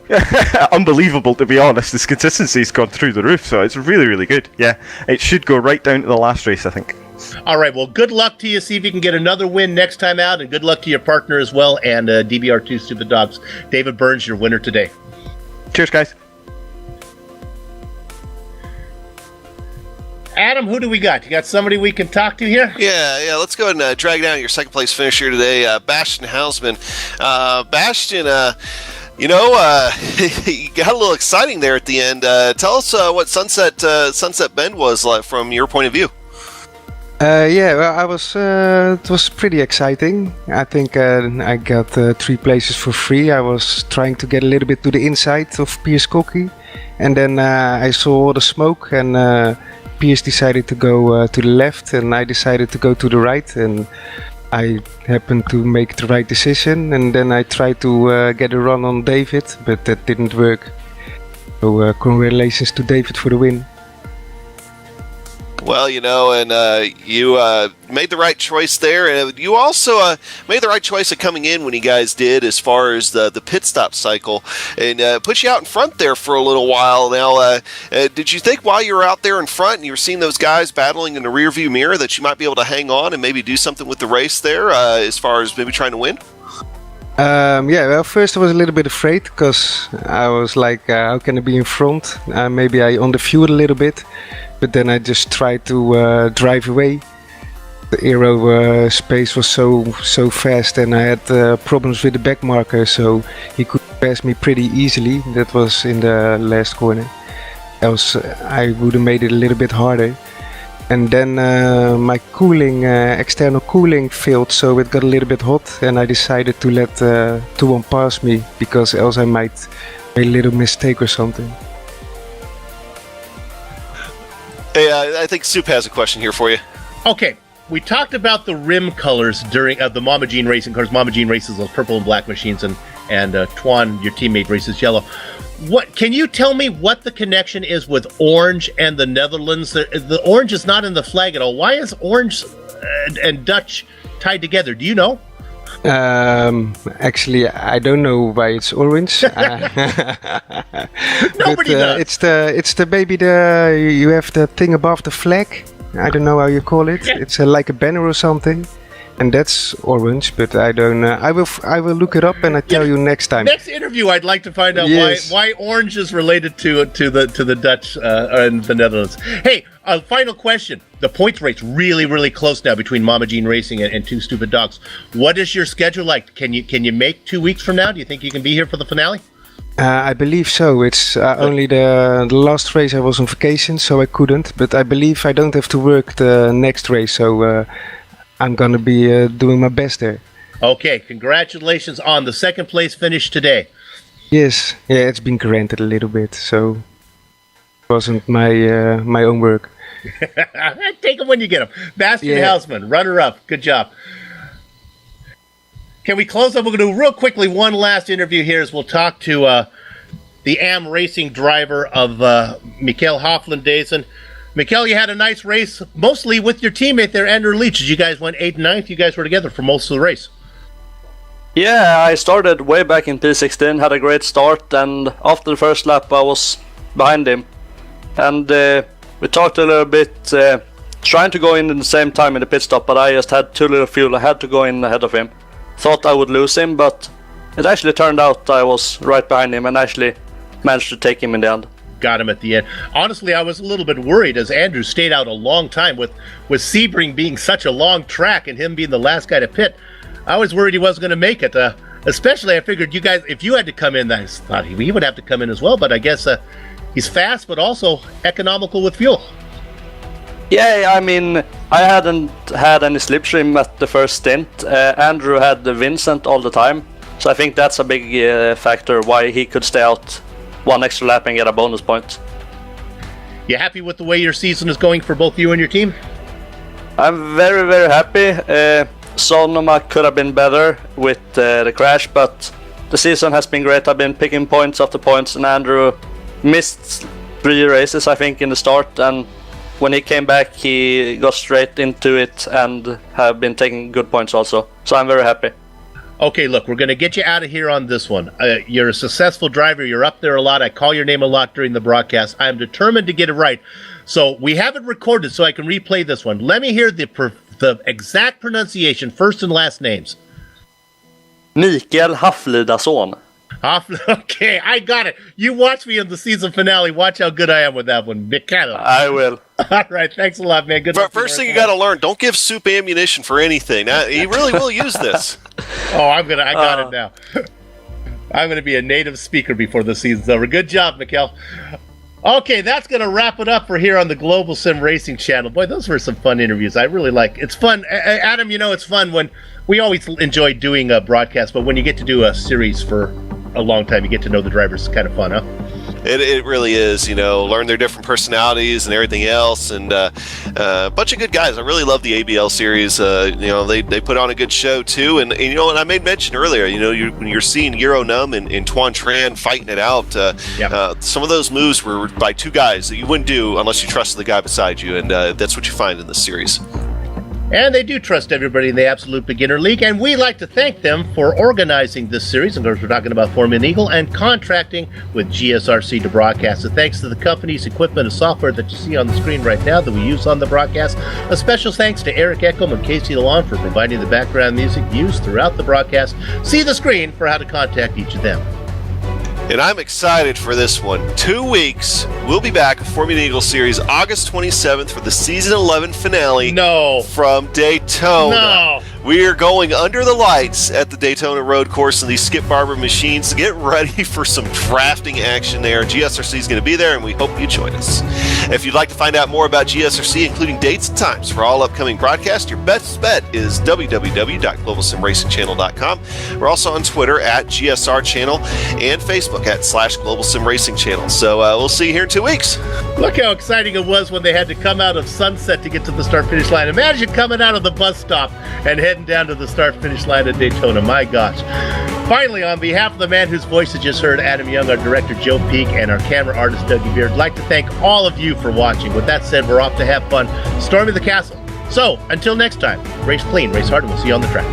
S7: Unbelievable, to be honest. His consistency's gone through the roof, so it's really, really good. Yeah, it should go right down to the last race, I think.
S4: All right, well, good luck to you. See if you can get another win next time out, and good luck to your partner as well, and DBR2 Stupid Dogs. David Burns, your winner today.
S7: Cheers, guys.
S4: Adam, who do we got? You got somebody we can talk to here?
S5: Yeah. Let's go ahead and drag down your second place finisher today, Bastian Hausman. Bastian, you got a little exciting there at the end. Tell us what Sunset Bend was like from your point of view.
S8: I was. It was pretty exciting. I think I got 3 places for free. I was trying to get a little bit to the inside of Piers Cocky, and then I saw the smoke, and Piers decided to go to the left, and I decided to go to the right, and I happened to make the right decision. And then I tried to get a run on David, but that didn't work. So congratulations to David for the win.
S5: Well, you made the right choice there, and you also made the right choice of coming in when you guys did, as far as the pit stop cycle, and put you out in front there for a little while. Now, did you think while you were out there in front and you were seeing those guys battling in the rearview mirror that you might be able to hang on and maybe do something with the race there, as far as maybe trying to win?
S8: First I was a little bit afraid, because I was like, how can I be in front? Maybe I underviewed a little bit. But then I just tried to drive away. The aero space was so fast, and I had problems with the back marker, so he could passed me pretty easily. That was in the last corner. Else I would have made it a little bit harder. And then my cooling, external cooling failed, so it got a little bit hot, and I decided to let 2-1 pass me, because else I might make a little mistake or something.
S5: Hey, I think Soup has a question here for you.
S4: Okay, we talked about the rim colors during the Mama Jean racing cars. Mama Jean races those purple and black machines, and Tuan, your teammate, races yellow. What can you tell me what the connection is with orange and the Netherlands? The orange is not in the flag at all. Why is orange and Dutch tied together? Do you know?
S8: Actually, I don't know why it's orange.
S4: Nobody does.
S8: It's the baby. You have the thing above the flag. I don't know how you call it.
S4: Yeah.
S8: It's like a banner or something. And that's orange, but I don't. I will look it up and I tell you next time.
S4: Next interview, I'd like to find out
S8: Yes.
S4: why orange is related to the Dutch and the Netherlands. Hey, final question: the points race really close now between Mama Jean Racing and Two Stupid Dogs. What is your schedule like? Can you make 2 weeks from now? Do you think you can be here for the finale?
S8: I believe so. It's only the last race I was on vacation, so I couldn't. But I believe I don't have to work the next race, so. I'm gonna be doing my best there.
S4: Okay, congratulations on the second place finish today.
S8: Yes, yeah, it's been granted a little bit, so it wasn't my own work.
S4: Take them when you get them. Bastian Hausman, runner-up. Good job. Can we close up? We're going to do real quickly one last interview here as we'll talk to the AM Racing driver of Mikael Hofland-Dazen. Mikael, you had a nice race, mostly with your teammate there, Andrew Leach. You guys went 8th and 9th. You guys were together for most of the race.
S9: Yeah, I started way back in P16, had a great start, and after the first lap I was behind him. And we talked a little bit, trying to go in the same time in the pit stop, but I just had too little fuel. I had to go in ahead of him. Thought I would lose him, but it actually turned out I was right behind him and actually managed to take him in the end.
S4: Got him at the end. Honestly, I was a little bit worried as Andrew stayed out a long time with Sebring being such a long track and him being the last guy to pit. I was worried he wasn't going to make it. Especially, I figured you guys, if you had to come in, I thought he would have to come in as well. But I guess he's fast, but also economical with fuel.
S9: Yeah, I mean, I hadn't had any slipstream at the first stint. Andrew had the Vincent all the time. So I think that's a big factor why he could stay out one extra lap and get a bonus point.
S4: You happy with the way your season is going for both you and your team?
S9: I'm very, very happy. Sonoma could have been better with the crash, but the season has been great. I've been picking points after points, and Andrew missed 3 races, I think, in the start, and when he came back, he got straight into it and have been taking good points also. So I'm very happy.
S4: Okay, look, we're going to get you out of here on this one. You're a successful driver. You're up there a lot. I call your name a lot during the broadcast. I'm determined to get it right. So we have it recorded so I can replay this one. Let me hear the exact pronunciation, first and last names.
S9: Mikael Hofland-Dazen.
S4: Okay, I got it. You watch me in the season finale. Watch how good I am with that one. Mikael.
S9: I will.
S4: All right, thanks a lot, man. Good luck.
S5: First thing you got to learn, don't give Soup ammunition for anything. He really will use this.
S4: Oh, I got it now. I'm going to be a native speaker before the season's over. Good job, Mikael. Okay, that's going to wrap it up for here on the Global Sim Racing channel. Boy, those were some fun interviews. I really like it. It's fun. Adam, you know, it's fun when we always enjoy doing a broadcast, but when you get to do a series for a long time, you get to know the drivers. It's kind of fun, huh?
S5: It really is, you know, learn their different personalities and everything else, and a bunch of good guys. I really love the ABL series. You know, they put on a good show too, and you know, and I made mention earlier, you know, when you're seeing Euronum and Tuan Tran fighting it out, some of those moves were by 2 guys that you wouldn't do unless you trusted the guy beside you, and that's what you find in this series.
S4: And they do trust everybody in the Absolute Beginner League, and we like to thank them for organizing this series. Of course, we're talking about Formula Neagle and contracting with GSRC to broadcast. And thanks to the company's equipment and software that you see on the screen right now that we use on the broadcast. A special thanks to Eric Eckham and Casey Lalonde for providing the background music used throughout the broadcast. See the screen for how to contact each of them.
S5: And I'm excited for this one. 2 weeks, we'll be back with Formula Eagle Series August 27th for the Season 11 finale.
S4: No.
S5: From Daytona.
S4: No.
S5: We are going under the lights at the Daytona Road Course in these Skip Barber machines to get ready for some drafting action there. GSRC is going to be there, and we hope you join us. If you'd like to find out more about GSRC, including dates and times for all upcoming broadcasts, your best bet is www.globalsimracingchannel.com. We're also on Twitter at GSR Channel and Facebook at /Global Sim Racing Channel. So we'll see you here in 2 weeks.
S4: Look how exciting it was when they had to come out of Sunset to get to the start-finish line. Imagine coming out of the bus stop and heading down to the start-finish line at Daytona. My gosh. Finally, on behalf of the man whose voice you just heard, Adam Young, our director Joe Peak, and our camera artist Dougie Beard, I'd like to thank all of you for watching. With that said, we're off to have fun storming the castle. So, until next time, race clean, race hard, and we'll see you on the track.